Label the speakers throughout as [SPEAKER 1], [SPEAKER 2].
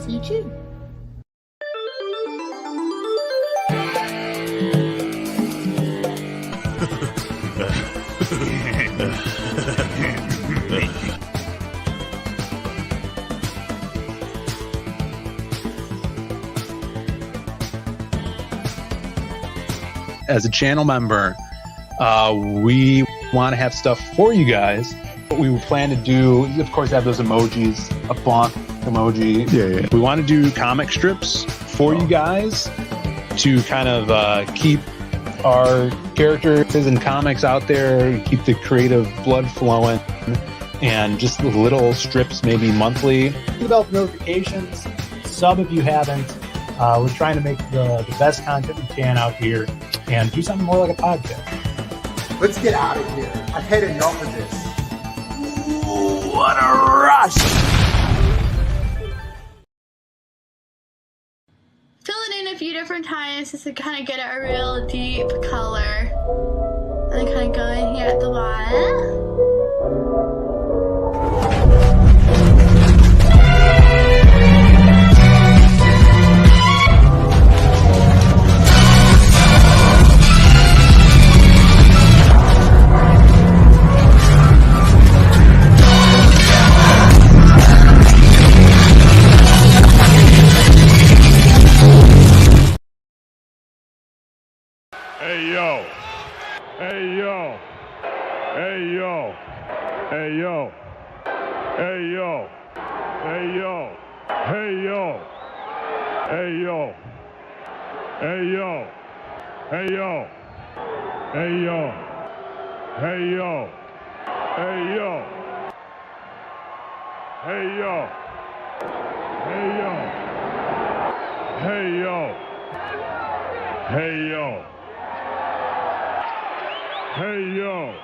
[SPEAKER 1] See you June.
[SPEAKER 2] As a channel member, we want to have stuff for you guys. What we plan to do, of course, have those emojis, a bonk emoji.
[SPEAKER 3] Yeah.
[SPEAKER 2] We want to do comic strips for you guys to kind of keep our characters and comics out there, keep the creative blood flowing, and just little strips, maybe monthly.
[SPEAKER 4] Develop notifications, sub if you haven't. We're trying to make the best content we can out here and do something more like a podcast.
[SPEAKER 5] Let's get out of here. I've had enough of this.
[SPEAKER 6] Ooh, what a rush!
[SPEAKER 1] Fill it in a few different times just to kind of get a real deep color. And then kind of go in here at the bottom.
[SPEAKER 7] Hey yo, hey yo, hey yo, hey yo, hey yo, hey yo, hey yo, hey yo, hey yo, hey yo, hey yo, hey yo, hey yo, hey yo, hey yo, hey yo, hey yo. Hey yo.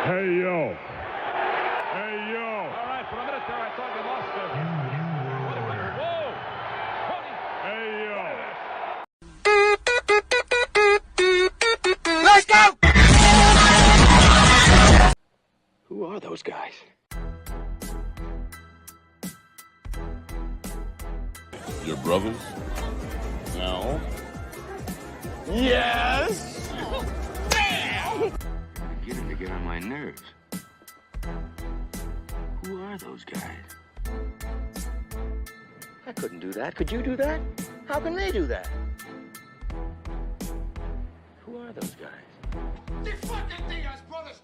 [SPEAKER 7] Hey yo. Hey yo. All right, for a minute there I thought you lost it. Whoa. Hey yo.
[SPEAKER 6] Let's go!
[SPEAKER 3] Who are those guys?
[SPEAKER 7] Your brothers? No.
[SPEAKER 6] Yes!
[SPEAKER 3] Beginning to get on my nerves. Who are those guys? I couldn't do that. Could you do that? How can they do that? Who are those guys?
[SPEAKER 6] The fucking Diaz brothers!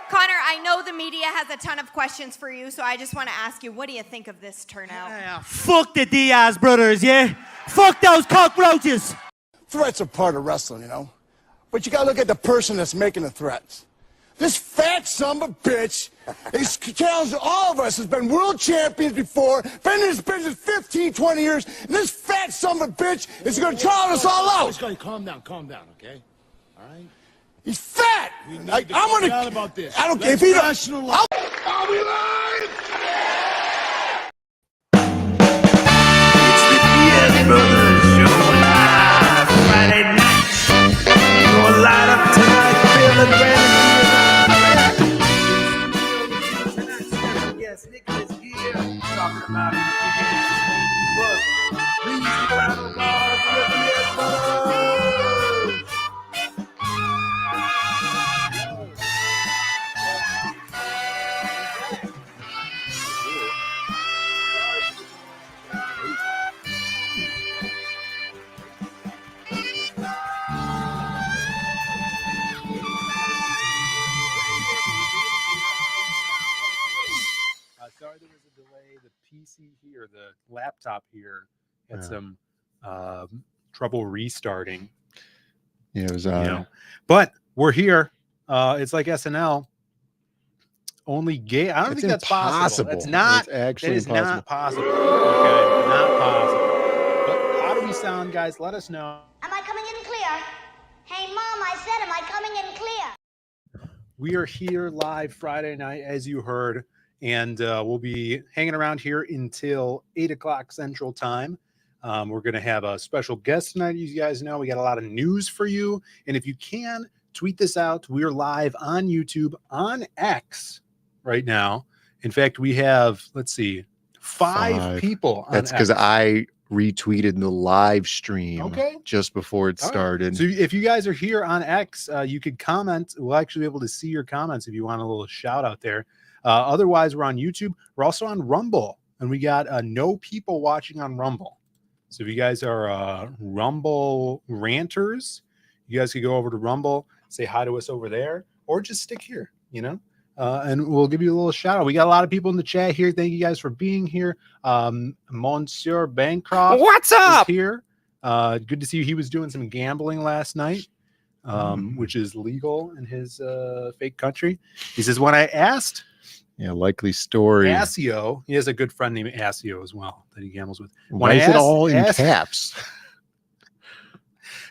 [SPEAKER 8] Connor, I know the media has a ton of questions for you, so I just want to ask you, what do you think of this turnout?
[SPEAKER 9] Yeah, fuck the Diaz brothers, yeah? Fuck those cockroaches!
[SPEAKER 5] Threats are part of wrestling, you know? But you gotta look at the person that's making the threats. This fat son of a bitch is challenging all of us, has been world champions before, been in this business 15, 20 years, and this fat son of a bitch is gonna trial us all out.
[SPEAKER 10] Calm down, okay? All right?
[SPEAKER 5] He's fat! I'm gonna...
[SPEAKER 10] Down about this.
[SPEAKER 5] I don't care if he don't...
[SPEAKER 7] Are we live?
[SPEAKER 6] It's the Diaz brothers showing live Friday nights. Gonna light up tonight, feeling ready. Yes, Nicholas here, talking about it. Please stick around the bars with the Diaz brothers.
[SPEAKER 2] Sorry there was a delay. The PC here, the laptop here, had some trouble restarting.
[SPEAKER 3] Yeah, it was.
[SPEAKER 2] But we're here. It's like SNL. Only gay. I don't think that's possible. That's not.
[SPEAKER 3] It's actually
[SPEAKER 2] that is
[SPEAKER 3] impossible.
[SPEAKER 2] not possible. Okay, not possible. But how do we sound, guys? Let us know.
[SPEAKER 11] Am I coming in clear? Hey, Mom, I said, am I coming in clear?
[SPEAKER 2] We are here live Friday night, as you heard, and we'll be hanging around here until 8 o'clock Central Time. We're going to have a special guest tonight. You guys know we got a lot of news for you. And if you can, tweet this out. We are live on YouTube, on X right now. In fact, we have, let's see, five people on
[SPEAKER 12] That's because
[SPEAKER 2] X.
[SPEAKER 12] I retweeted the live stream
[SPEAKER 2] Okay.
[SPEAKER 12] just before it
[SPEAKER 2] All right.
[SPEAKER 12] started.
[SPEAKER 2] So if you guys are here on X, you could comment. We'll actually be able to see your comments if you want a little shout out there. Otherwise, we're on YouTube. We're also on Rumble, and we got no people watching on Rumble. So if you guys are Rumble ranters, you guys could go over to Rumble, say hi to us over there, or just stick here, you know, and we'll give you a little shout out. We got a lot of people in the chat here. Thank you guys for being here. Monsieur Bancroft,
[SPEAKER 9] What's up?
[SPEAKER 2] is here. Good to see you. He was doing some gambling last night, which is legal in his fake country. He says, when I asked
[SPEAKER 12] likely story.
[SPEAKER 2] Asio, he has a good friend named Asio as well that he gambles with.
[SPEAKER 12] Why is it all in caps?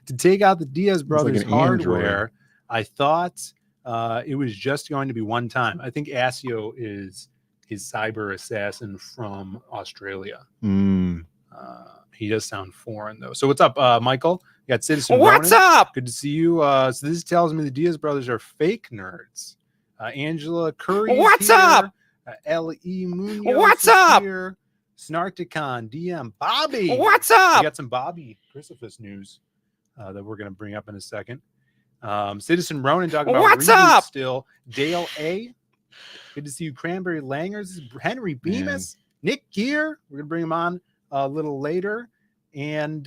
[SPEAKER 2] To take out the Diaz brothers
[SPEAKER 12] an
[SPEAKER 2] hardware,
[SPEAKER 12] Android.
[SPEAKER 2] I thought it was just going to be one time. I think Asio is his cyber assassin from Australia. He does sound foreign though. So what's up, Michael? You got Citizen
[SPEAKER 9] What's
[SPEAKER 2] Ronan.
[SPEAKER 9] up?
[SPEAKER 2] Good to see you. So this tells me the Diaz brothers are fake nerds. Angela Curry.
[SPEAKER 9] What's up?
[SPEAKER 2] L.E. Munoz.
[SPEAKER 9] What's
[SPEAKER 2] is
[SPEAKER 9] up?
[SPEAKER 2] Here. Snarticon. DM. Bobby.
[SPEAKER 9] What's up?
[SPEAKER 2] We got some Bobby Christophus news that we're going to bring up in a second. Citizen Ronan talking about
[SPEAKER 9] What's
[SPEAKER 2] reboot
[SPEAKER 9] up?
[SPEAKER 2] still. Dale A. Good to see you. Cranberry Langers. Henry Bemis. Nick Gear. We're going to bring him on a little later. And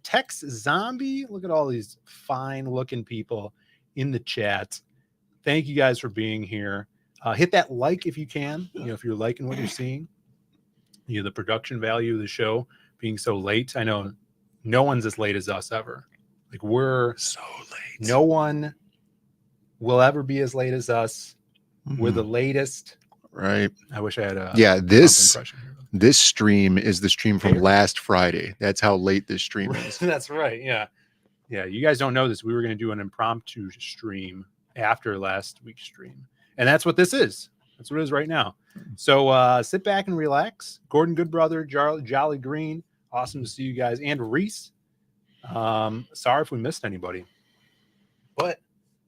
[SPEAKER 2] Tex Zombie. Look at all these fine looking people in the chat. Thank you guys for being here. Hit that like if you can. You know, if you're liking what you're seeing. You know, the production value of the show being so late. I know no one's as late as us ever. Like, we're so late. No one will ever be as late as us. We're the latest.
[SPEAKER 12] Right.
[SPEAKER 2] I wish I had a
[SPEAKER 12] this
[SPEAKER 2] impression here.
[SPEAKER 12] this stream is the stream from last Friday. That's how late this stream is.
[SPEAKER 2] That's right. Yeah. Yeah. You guys don't know this. We were going to do an impromptu stream after last week's stream. And that's what this is. That's what it is right now. So sit back and relax. Gordon Goodbrother, Jolly Green. Awesome to see you guys. And Reese. Sorry if we missed anybody. But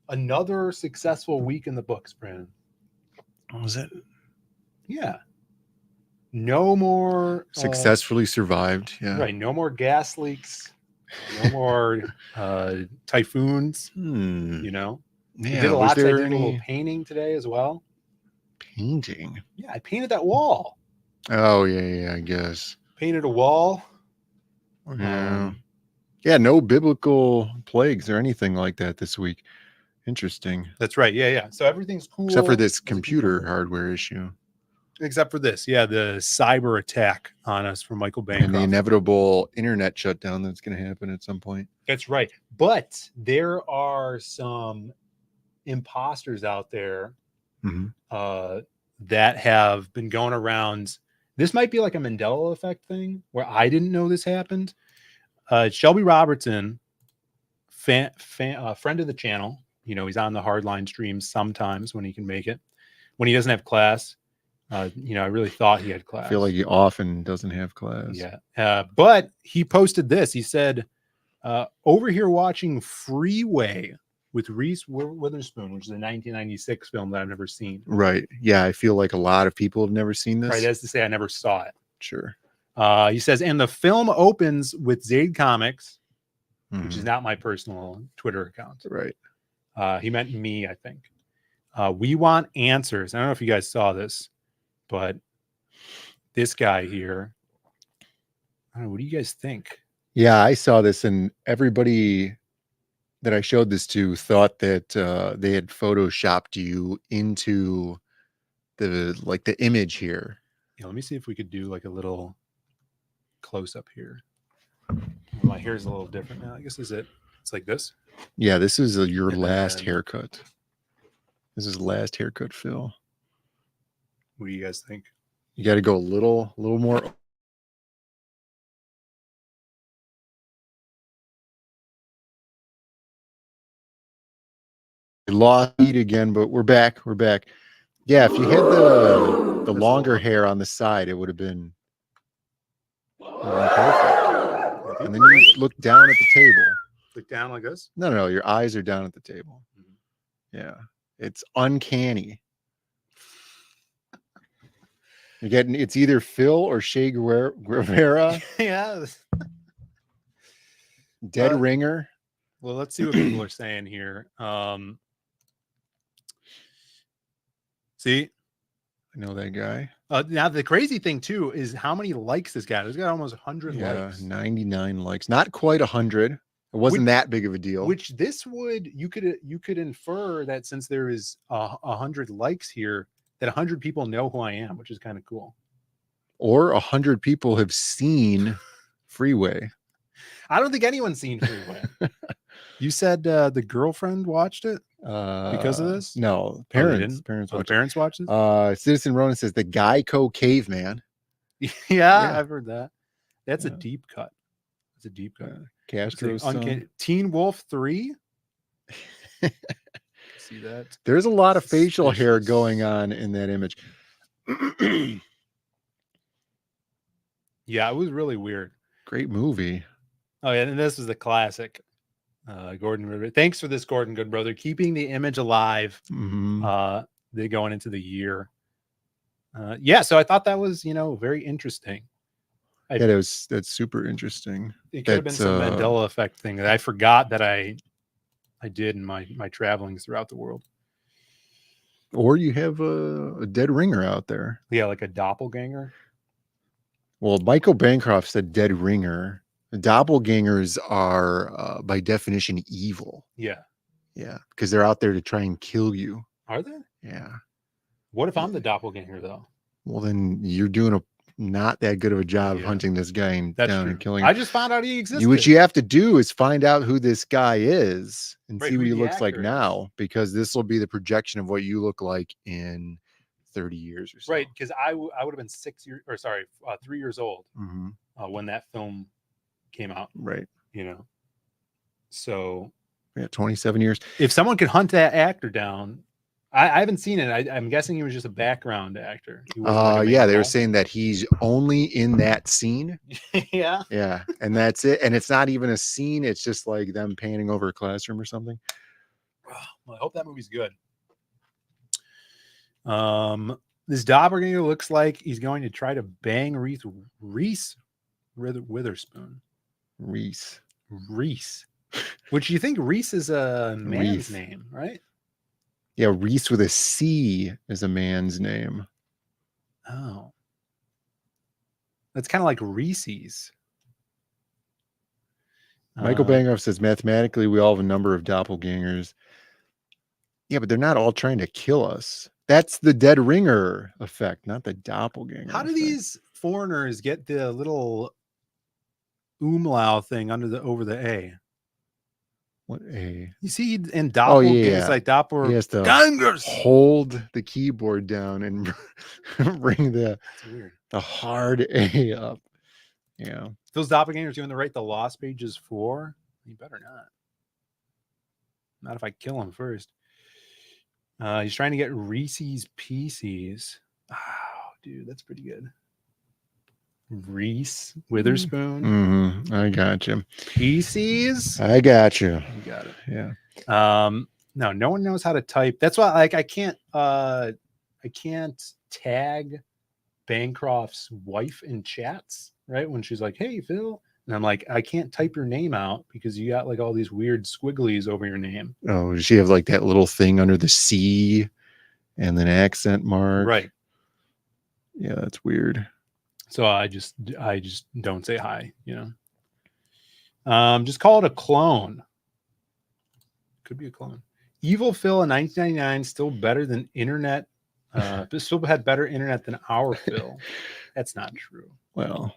[SPEAKER 2] another successful week in the books, Brandon.
[SPEAKER 12] What was it?
[SPEAKER 2] Yeah. No more
[SPEAKER 12] Successfully survived. Yeah.
[SPEAKER 2] Right. No more gas leaks. No more typhoons. You know.
[SPEAKER 12] Yeah,
[SPEAKER 2] I did a
[SPEAKER 12] was
[SPEAKER 2] lot. I
[SPEAKER 12] there
[SPEAKER 2] did a little
[SPEAKER 12] any
[SPEAKER 2] painting today as well.
[SPEAKER 12] painting?
[SPEAKER 2] Yeah, I painted that wall.
[SPEAKER 12] Oh yeah, I guess.
[SPEAKER 2] Painted a wall.
[SPEAKER 12] Yeah. Yeah, no biblical plagues or anything like that this week. Interesting.
[SPEAKER 2] That's right. Yeah. So everything's cool.
[SPEAKER 12] Except for this computer hardware issue.
[SPEAKER 2] Except for this. Yeah, the cyber attack on us from Michael
[SPEAKER 12] And the
[SPEAKER 2] Bancroft.
[SPEAKER 12] inevitable internet shutdown that's going to happen at some point.
[SPEAKER 2] That's right. But there are some imposters out there that have been going around. This might be like a Mandela effect thing where I didn't know this happened. Shelby Robertson, friend of the channel. You know, he's on the Hardline streams sometimes when he can make it. When he doesn't have class, you know, I really thought he had class.
[SPEAKER 12] I feel like he often doesn't have class.
[SPEAKER 2] Yeah. But he posted this. He said, over here watching Freeway with Reese Witherspoon, which is a 1996 film that I've never seen.
[SPEAKER 12] Right. Yeah, I feel like a lot of people have never seen this.
[SPEAKER 2] Right. That's to say, I never saw it.
[SPEAKER 12] Sure.
[SPEAKER 2] He says, and the film opens with Zaid Comics, which is not my personal Twitter account.
[SPEAKER 12] Right.
[SPEAKER 2] He meant me, I think. We want answers. I don't know if you guys saw this, but this guy here, I don't know, what do you guys think?
[SPEAKER 12] Yeah, I saw this, and everybody that I showed this to thought that they had photoshopped you into the image here.
[SPEAKER 2] Yeah, let me see if we could do like a little close up here. My hair's a little different now. I guess it's like this.
[SPEAKER 12] Yeah, this is your
[SPEAKER 2] And
[SPEAKER 12] last
[SPEAKER 2] then-
[SPEAKER 12] haircut. This is the last haircut, Phil.
[SPEAKER 2] What do you guys think?
[SPEAKER 12] You got to go a little more. We lost it again, but we're back. We're back. Yeah, if you had the longer hair on the side, it would have been perfect. and then you look down at the table.
[SPEAKER 2] Look down like this.
[SPEAKER 12] No, your eyes are down at the table. Yeah, it's uncanny. You're getting it's either Phil or Che Guevara.
[SPEAKER 2] Yeah.
[SPEAKER 12] Dead ringer.
[SPEAKER 2] Well, let's see what people are saying here. See,
[SPEAKER 12] I know that guy.
[SPEAKER 2] now the crazy thing too is how many likes this guy. He's got almost 100 likes.
[SPEAKER 12] 99 likes. Not quite 100. It wasn't that big of a deal.
[SPEAKER 2] Which this would you could infer that since there is 100 likes here, that 100 people know who I am, which is kind of cool.
[SPEAKER 12] Or 100 people have seen Freeway.
[SPEAKER 2] I don't think anyone's seen Freeway. You said the girlfriend watched it because of this?
[SPEAKER 12] No,
[SPEAKER 2] Parents watched it.
[SPEAKER 12] Citizen Ronan says the Geico caveman.
[SPEAKER 2] Yeah, I've heard that. That's a deep cut. It's a deep cut.
[SPEAKER 12] Castro's
[SPEAKER 2] Teen Wolf 3. See that?
[SPEAKER 12] There's a lot of facial hair going on in that image.
[SPEAKER 2] Yeah, it was really weird.
[SPEAKER 12] Great movie.
[SPEAKER 2] Oh yeah, and this is the classic. Gordon River. Thanks for this, Gordon Goodbrother. Keeping the image alive. They're going into the year. Yeah, so I thought that was, very interesting.
[SPEAKER 12] That's super interesting.
[SPEAKER 2] It could have been some Mandela effect thing that I forgot that I did in my travelings throughout the world.
[SPEAKER 12] Or you have a dead ringer out there.
[SPEAKER 2] Yeah, like a doppelganger.
[SPEAKER 12] Well, Michael Bancroft said dead ringer. Doppelgangers are, by definition, evil.
[SPEAKER 2] Yeah.
[SPEAKER 12] Yeah, because they're out there to try and kill you.
[SPEAKER 2] Are they?
[SPEAKER 12] Yeah.
[SPEAKER 2] What if I'm the doppelganger, though?
[SPEAKER 12] Well, then you're doing not that good of a job of hunting this guy down and killing him.
[SPEAKER 2] I just found out he existed.
[SPEAKER 12] What you have to do is find out who this guy is and see what he looks like
[SPEAKER 2] actor
[SPEAKER 12] now, because this will be the projection of what you look like in 30 years or so.
[SPEAKER 2] Right, because I would have been 3 years old when that film came out.
[SPEAKER 12] Right.
[SPEAKER 2] So
[SPEAKER 12] yeah, 27 years.
[SPEAKER 2] If someone could hunt that actor down, I haven't seen it. I'm guessing he was just a background actor.
[SPEAKER 12] Yeah, they were saying that he's only in that scene.
[SPEAKER 2] Yeah.
[SPEAKER 12] Yeah, and that's it. And it's not even a scene. It's just like them panning over a classroom or something.
[SPEAKER 2] Well, I hope that movie's good. This doppelganger looks like he's going to try to bang Reese Witherspoon.
[SPEAKER 12] Reese.
[SPEAKER 2] Which you think Reese is a man's name, right?
[SPEAKER 12] Yeah, Reese with a C is a man's name.
[SPEAKER 2] Oh. That's kind of like Reese's.
[SPEAKER 12] Michael Bancroft says, mathematically, we all have a number of doppelgangers. Yeah, but they're not all trying to kill us. That's the dead ringer effect, not the doppelganger.
[SPEAKER 2] How do these foreigners get the little umlaut thing over the A?
[SPEAKER 12] What A?
[SPEAKER 2] You see, in doppelganger, it's like doppelganger.
[SPEAKER 12] He has to hold the keyboard down and bring the hard A up. Yeah.
[SPEAKER 2] Those doppelgangers doing the Lost Pages 4? You better not. Not if I kill him first. He's trying to get Reese's Pieces. Oh, dude, that's pretty good. Reese Witherspoon.
[SPEAKER 12] I got you.
[SPEAKER 2] Pieces.
[SPEAKER 12] I got you.
[SPEAKER 2] You got it.
[SPEAKER 12] Yeah.
[SPEAKER 2] No one knows how to type. That's why, I can't tag Bancroft's wife in chats, right? When she's like, "Hey, Phil," and I'm like, I can't type your name out because you got all these weird squigglies over your name.
[SPEAKER 12] Oh, does she have that little thing under the C and then accent mark?
[SPEAKER 2] Right.
[SPEAKER 12] Yeah, that's weird.
[SPEAKER 2] So I just don't say hi, just call it a clone. Could be a clone. Evil Phil in 1999 still better than internet. Still had better internet than our Phil. That's not true.
[SPEAKER 12] Well,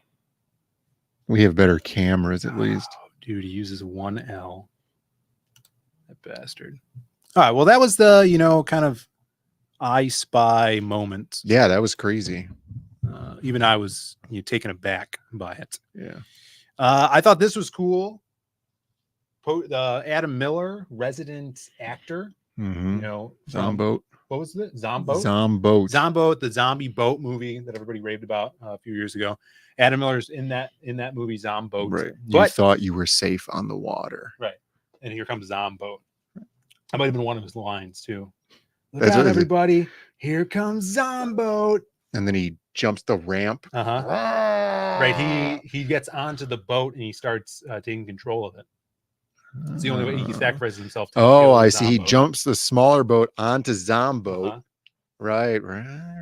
[SPEAKER 12] we have better cameras at least.
[SPEAKER 2] Dude, he uses 1L. That bastard. All right. Well, that was the kind of I Spy moment.
[SPEAKER 12] Yeah, that was crazy.
[SPEAKER 2] Even I was taken aback by it.
[SPEAKER 12] Yeah.
[SPEAKER 2] I thought this was cool. Adam Miller, resident actor.
[SPEAKER 12] Zomboat.
[SPEAKER 2] what was it? Zomboat?
[SPEAKER 12] Zomboat.
[SPEAKER 2] The zombie boat movie that everybody raved about a few years ago. Adam Miller's in that movie Zomboat.
[SPEAKER 12] Right.
[SPEAKER 2] But,
[SPEAKER 12] You thought you were safe on the water.
[SPEAKER 2] right. And here comes Zomboat. That might have been one of his lines too. Look
[SPEAKER 12] That's
[SPEAKER 2] out,
[SPEAKER 12] what it is.
[SPEAKER 2] everybody! Here comes Zomboat.
[SPEAKER 12] And then he jumps the ramp.
[SPEAKER 2] Right. He gets onto the boat and he starts taking control of it. It's the only way he sacrifices himself. To
[SPEAKER 12] Oh,
[SPEAKER 2] kill
[SPEAKER 12] I
[SPEAKER 2] the
[SPEAKER 12] see. He
[SPEAKER 2] Zomboat.
[SPEAKER 12] jumps the smaller boat onto Zomboat. Right.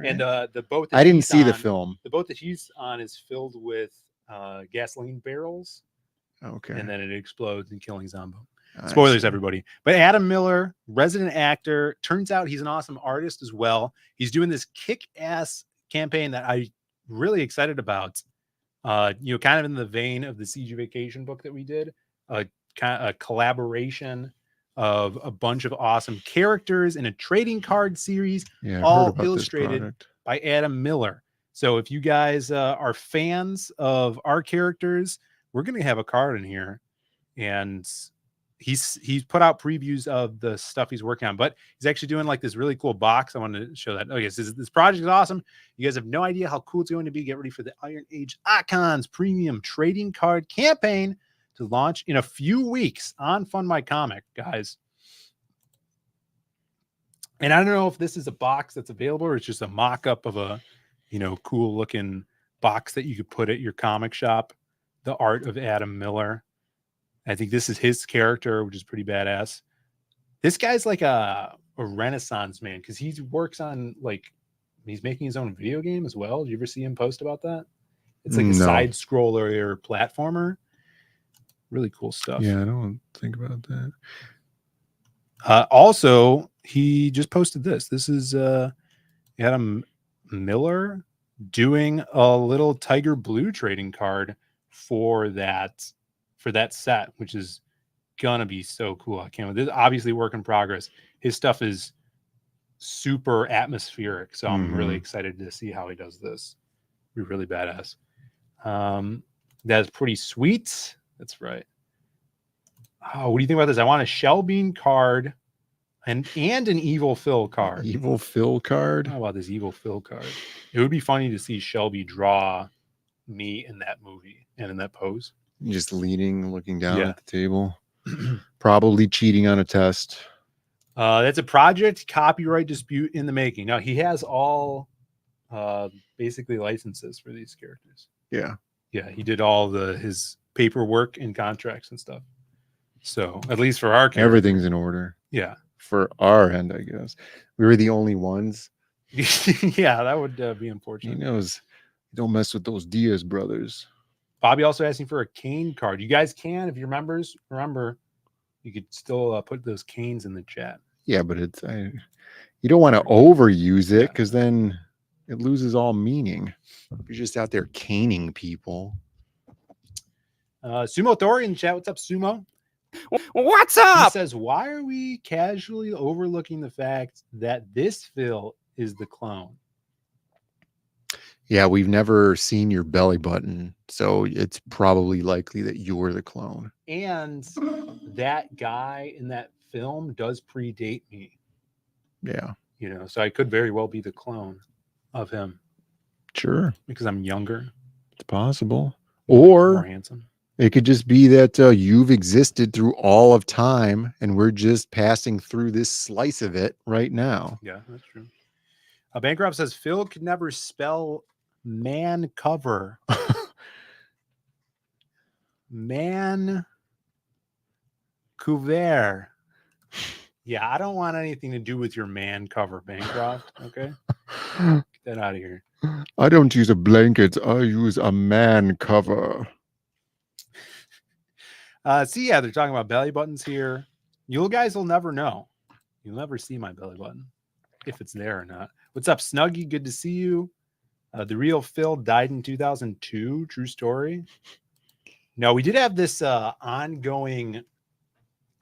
[SPEAKER 2] And the boat. That
[SPEAKER 12] I didn't
[SPEAKER 2] he's
[SPEAKER 12] see the
[SPEAKER 2] on-
[SPEAKER 12] film.
[SPEAKER 2] The boat that he's on is filled with gasoline barrels.
[SPEAKER 12] Okay.
[SPEAKER 2] And then it explodes and killing Zombo.
[SPEAKER 12] I
[SPEAKER 2] Spoilers,
[SPEAKER 12] see.
[SPEAKER 2] everybody. But Adam Miller, resident actor, turns out he's an awesome artist as well. He's doing this kick-ass campaign that I'm really excited about. Kind of in the vein of the Siege of Vacation book that we did, a collaboration of a bunch of awesome characters in a trading card series,
[SPEAKER 12] Yeah, I've heard
[SPEAKER 2] all
[SPEAKER 12] about this
[SPEAKER 2] illustrated
[SPEAKER 12] product.
[SPEAKER 2] by Adam Miller. So if you guys are fans of our characters, we're going to have a card in here, and he's put out previews of the stuff he's working on, but he's actually doing like this really cool box. I wanted to show that. Okay, so this project is awesome. You guys have no idea how cool it's going to be. Get ready for the Iron Age Icons premium trading card campaign to launch in a few weeks on Fund My Comic, guys. And I don't know if this is a box that's available or it's just a mock-up of a, cool looking box that you could put at your comic shop. The art of Adam Miller. I think this is his character, which is pretty badass. This guy's like a Renaissance man because he works on he's making his own video game as well. Did you ever see him post about that? It's like a side scroller or platformer. Really cool stuff.
[SPEAKER 12] Yeah, I don't think about that.
[SPEAKER 2] Also, he just posted this. This is Adam Miller doing a little Tiger Blue trading card for that set, which is gonna be so cool. I can't. This is obviously work in progress. His stuff is super atmospheric, so I'm really excited to see how he does this. Be really badass. That's pretty sweet. That's right. Oh, what do you think about this? I want a Shell Bean card and an Evil Phil card.
[SPEAKER 12] Evil Phil card?
[SPEAKER 2] How about this Evil Phil card? It would be funny to see Shelby draw me in that movie and in that pose.
[SPEAKER 12] Just leaning, looking down at the table. Probably cheating on a test.
[SPEAKER 2] That's a project copyright dispute in the making. Now, he has all basically licenses for these characters.
[SPEAKER 12] Yeah.
[SPEAKER 2] Yeah, he did all his paperwork and contracts and stuff. So, at least for our character.
[SPEAKER 12] Everything's in order.
[SPEAKER 2] Yeah.
[SPEAKER 12] For our end, I guess. We were the only ones.
[SPEAKER 2] Yeah, that would be unfortunate.
[SPEAKER 12] He knows. Don't mess with those Diaz brothers.
[SPEAKER 2] Bobby also asking for a Kane card. You guys can, if you're members, remember, you could still put those Canes in the chat.
[SPEAKER 12] Yeah, but you don't want to overuse it because then it loses all meaning. You're just out there caning people.
[SPEAKER 2] Sumo Thori in the chat. What's up, Sumo?
[SPEAKER 13] What's up?
[SPEAKER 2] He says, why are we casually overlooking the fact that this Phil is the clone?
[SPEAKER 12] Yeah, we've never seen your belly button, so it's probably likely that you're the clone.
[SPEAKER 2] And that guy in that film does predate me.
[SPEAKER 12] Yeah.
[SPEAKER 2] So I could very well be the clone of him.
[SPEAKER 12] Sure.
[SPEAKER 2] Because I'm younger.
[SPEAKER 12] It's possible. Or
[SPEAKER 2] more handsome.
[SPEAKER 12] It could just be that you've existed through all of time and we're just passing through this slice of it right now.
[SPEAKER 2] Yeah, that's true. Bankrupt says Phil could never spell man cover. Man couvert. Yeah, I don't want anything to do with your man cover, Bancroft. Okay. Get that out of here.
[SPEAKER 12] I don't use a blanket. I use a man cover.
[SPEAKER 2] See, yeah, they're talking about belly buttons here. You guys will never know. You'll never see my belly button if it's there or not. What's up, Snuggie? Good to see you. The real Phil died in 2002. True story. No, we did have this ongoing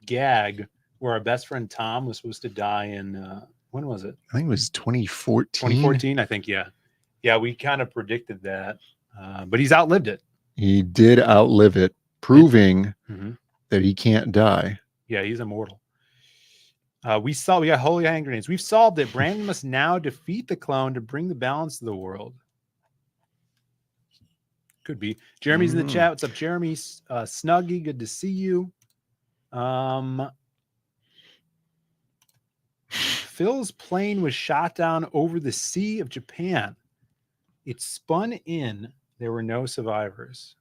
[SPEAKER 2] gag where our best friend Tom was supposed to die in when was it?
[SPEAKER 12] I think it was 2014.
[SPEAKER 2] 2014, I think. Yeah, yeah. We kind of predicted that, but he's outlived it.
[SPEAKER 12] He did outlive it, proving that he can't die.
[SPEAKER 2] Yeah, he's immortal. We got holy hand grenades. We've solved it. Brandon must now defeat the clone to bring the balance to the world. Could be. Jeremy's in the chat. What's up, Jeremy? Snuggy, good to see you. Phil's plane was shot down over the Sea of Japan. It spun in. There were no survivors.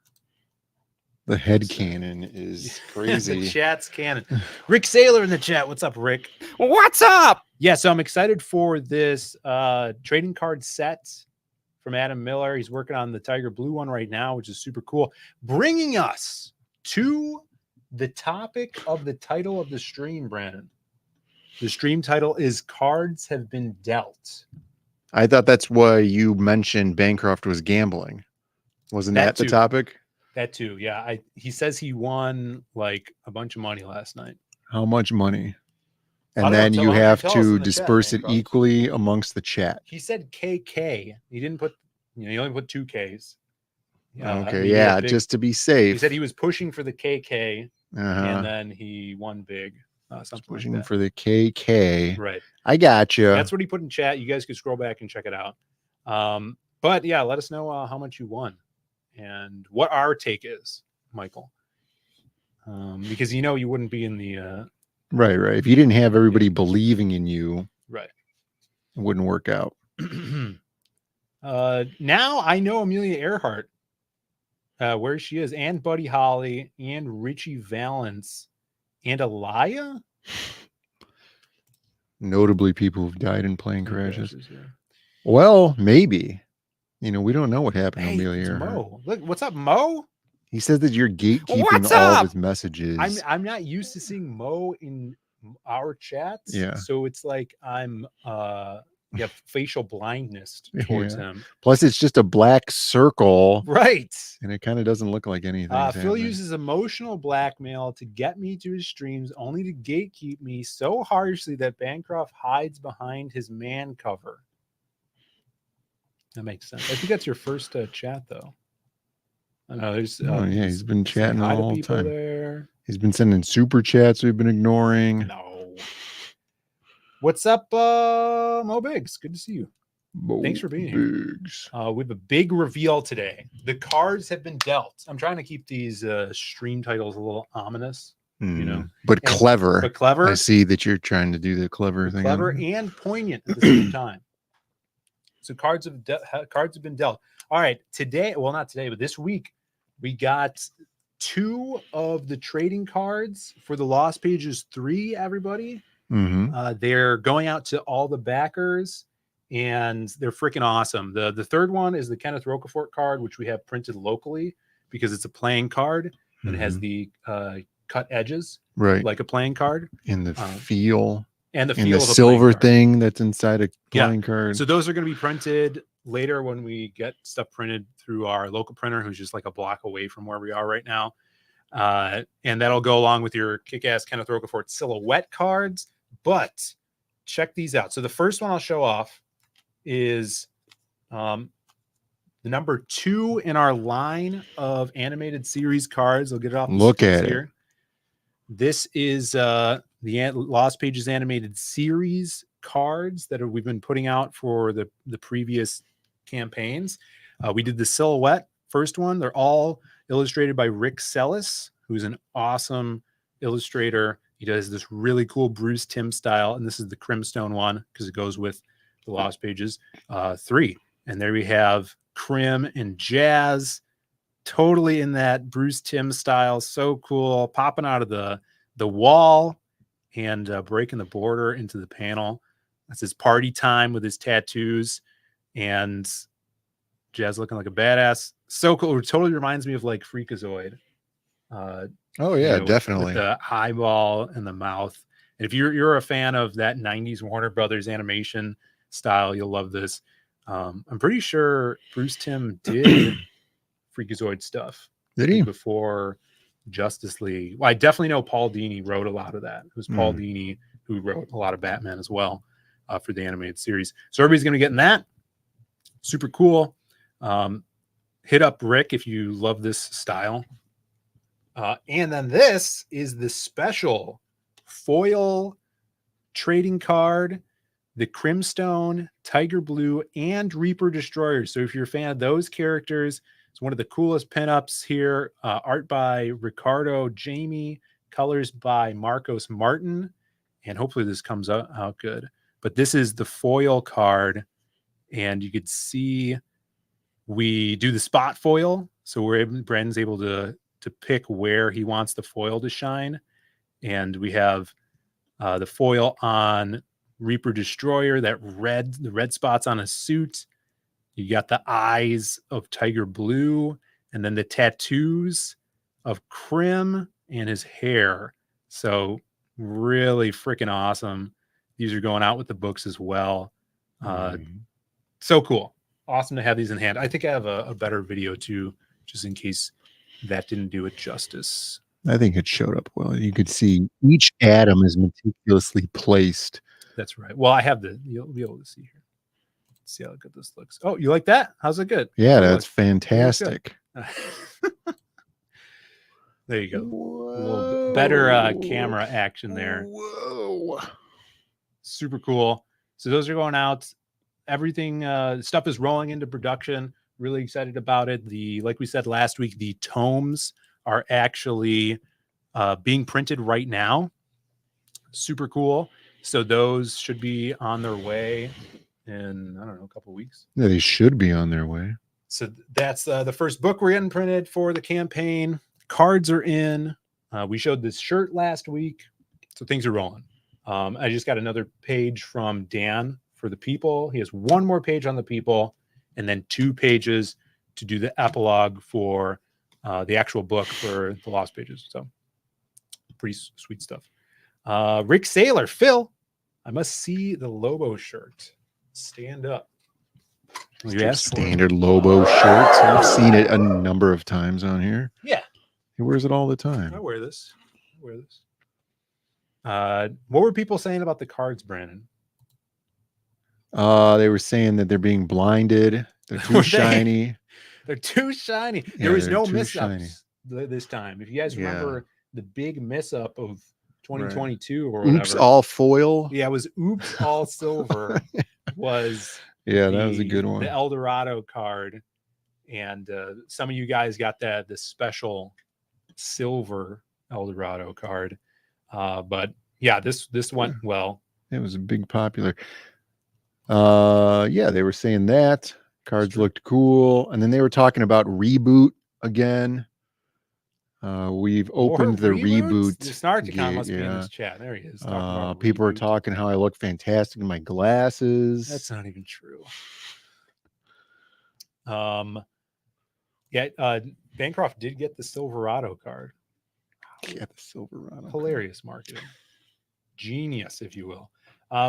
[SPEAKER 12] The head cannon is crazy.
[SPEAKER 2] The chat's cannon. Rick Saylor in the chat. What's up, Rick?
[SPEAKER 13] What's up?
[SPEAKER 2] Yeah, so I'm excited for this trading card set from Adam Miller. He's working on the Tiger Blue one right now, which is super cool. Bringing us to the topic of the title of the stream, Brandon. The stream title is Cards Have Been Dealt.
[SPEAKER 12] I thought that's why you mentioned Bancroft was gambling. Wasn't that the topic?
[SPEAKER 2] That too, yeah. He says he won like a bunch of money last night.
[SPEAKER 12] How much money? And then you have to disperse it equally amongst the chat.
[SPEAKER 2] He said KK. He didn't put, he only put 2 Ks.
[SPEAKER 12] Okay, yeah, just to be safe.
[SPEAKER 2] He said he was pushing for the KK, and then he won big. Something
[SPEAKER 12] pushing
[SPEAKER 2] like that.
[SPEAKER 12] for the KK.
[SPEAKER 2] Right.
[SPEAKER 12] I got you.
[SPEAKER 2] That's what he put in chat. You guys could scroll back and check it out. But yeah, let us know how much you won and what our take is, Michael. Because you wouldn't be in the
[SPEAKER 12] right. If you didn't have everybody believing in you,
[SPEAKER 2] right,
[SPEAKER 12] it wouldn't work out.
[SPEAKER 2] Now I know Amelia Earhart, where she is, and Buddy Holly, and Richie Valens, and Aliyah.
[SPEAKER 12] Notably, people who've died in plane crashes. Yeah. Well, maybe. We don't know what happened to Amelia Earhart.
[SPEAKER 2] Mo. Look, what's up, Mo?
[SPEAKER 12] He says that you're gatekeeping all of his messages.
[SPEAKER 2] I'm not used to seeing Mo in our chats.
[SPEAKER 12] Yeah.
[SPEAKER 2] So it's like I'm have facial blindness towards him.
[SPEAKER 12] Plus, it's just a black circle.
[SPEAKER 2] Right.
[SPEAKER 12] And it kind of doesn't look like anything.
[SPEAKER 2] Phil uses emotional blackmail to get me to his streams, only to gatekeep me so harshly that Bancroft hides behind his man cover. That makes sense. I think that's your first chat, though. I know there's.
[SPEAKER 12] He's been chatting the whole time.
[SPEAKER 2] There.
[SPEAKER 12] He's been sending super chats we've been ignoring.
[SPEAKER 2] No. What's up, Mo Biggs? Good to see you. Thanks for being here. We have a big reveal today. The cards have been dealt. I'm trying to keep these stream titles a little ominous,
[SPEAKER 12] but clever.
[SPEAKER 2] But clever.
[SPEAKER 12] I see that you're trying to do the clever thing.
[SPEAKER 2] Clever and poignant at the same time. So cards have been dealt. All right, not today, but this week we got 2 of the trading cards for the Lost Pages 3. Everybody, they're going out to all the backers, and they're freaking awesome. The third one is the Kenneth Rocafort card, which we have printed locally because it's a playing card and it has the cut edges,
[SPEAKER 12] right,
[SPEAKER 2] like a playing card,
[SPEAKER 12] in the feel.
[SPEAKER 2] And the
[SPEAKER 12] and the silver thing that's inside a playing card.
[SPEAKER 2] So those are going to be printed later when we get stuff printed through our local printer, who's just like a block away from where we are right now. And that'll go along with your kick-ass Kenneth Rocafort silhouette cards. But check these out. So the first one I'll show off is the number 2 in our line of animated series cards. I'll get it off.
[SPEAKER 12] Look at it.
[SPEAKER 2] Here. This is the Lost Pages animated series cards that we've been putting out for the previous campaigns. We did the silhouette first one. They're all illustrated by Rick Sellis, who's an awesome illustrator. He does this really cool Bruce Timm style, and this is the Crimstone one because it goes with the Lost Pages 3. And there we have Crim and Jazz, totally in that Bruce Timm style. So cool, popping out of the wall and breaking the border into the panel. That's his party time with his tattoos, and Jazz looking like a badass. So cool. It totally reminds me of like Freakazoid.
[SPEAKER 12] Definitely.
[SPEAKER 2] With the eyeball and the mouth. And if you're a fan of that 90s Warner Brothers animation style, you'll love this. I'm pretty sure Bruce Timm did Freakazoid stuff.
[SPEAKER 12] Did he?
[SPEAKER 2] Before Justice League. Well, I definitely know Paul Dini wrote a lot of that. It was Paul Dini who wrote a lot of Batman as well for the animated series. So everybody's going to get in that. Super cool. Hit up Rick if you love this style. And then this is the special foil trading card, the Crimstone, Tiger Blue, and Reaper Destroyer. So if you're a fan of those characters, it's one of the coolest pinups here. Art by Ricardo Jamie, colors by Marcos Martin, and hopefully this comes out good. But this is the foil card, and you could see we do the spot foil, so Brandon's able to pick where he wants the foil to shine, and we have the foil on Reaper Destroyer, the red spots on his suit. You got the eyes of Tiger Blue, and then the tattoos of Crim and his hair. So really freaking awesome. These are going out with the books as well. So cool. Awesome to have these in hand. I think I have a better video too, just in case that didn't do it justice.
[SPEAKER 12] I think it showed up well. You could see each atom is meticulously placed.
[SPEAKER 2] That's right. Well, I have you'll be able to see here. Let's see how good this looks. Oh, you like that? How's it good?
[SPEAKER 12] Yeah, that's fantastic.
[SPEAKER 2] There you go. A little bit better camera action there.
[SPEAKER 12] Whoa.
[SPEAKER 2] Super cool. So those are going out. Everything stuff is rolling into production. Really excited about it. Like we said last week, the tomes are actually being printed right now. Super cool. So those should be on their way in, I don't know, a couple of weeks.
[SPEAKER 12] Yeah, they should be on their way.
[SPEAKER 2] So that's the first book we're getting printed for the campaign. Cards are in. We showed this shirt last week. So things are rolling. I just got another page from Dan for the people. He has one more page on the people and then 2 pages to do the epilogue for the actual book for the Lost Pages. So pretty sweet stuff. Rick Saylor, Phil, I must see the Lobo shirt. Stand up.
[SPEAKER 12] Standard Lobo shirts. I've seen it a number of times on here.
[SPEAKER 2] Yeah.
[SPEAKER 12] He wears it all the time.
[SPEAKER 2] I wear this. What were people saying about the cards, Brandon?
[SPEAKER 12] They were saying that they're being blinded. They're too shiny.
[SPEAKER 2] They're too shiny.
[SPEAKER 12] Yeah,
[SPEAKER 2] There was no
[SPEAKER 12] they're too shiny.
[SPEAKER 2] miss-ups this time. If you guys remember the big miss-up of 2022 or
[SPEAKER 12] Oops,
[SPEAKER 2] whatever.
[SPEAKER 12] all foil.
[SPEAKER 2] Yeah, it was Oops All Silver. That
[SPEAKER 12] was a good one.
[SPEAKER 2] The Eldorado card, and some of you guys got the special silver Eldorado card. But yeah, this went well.
[SPEAKER 12] It was a big popular. Yeah, they were saying that cards looked cool, and then they were talking about reboot again. We've opened the reboot.
[SPEAKER 2] The Snarticon must be in this chat. There he is.
[SPEAKER 12] People are talking how I look fantastic in my glasses.
[SPEAKER 2] That's not even true. Bancroft did get the Silverado card.
[SPEAKER 12] Yeah, the Silverado.
[SPEAKER 2] Hilarious marketing. Genius, if you will.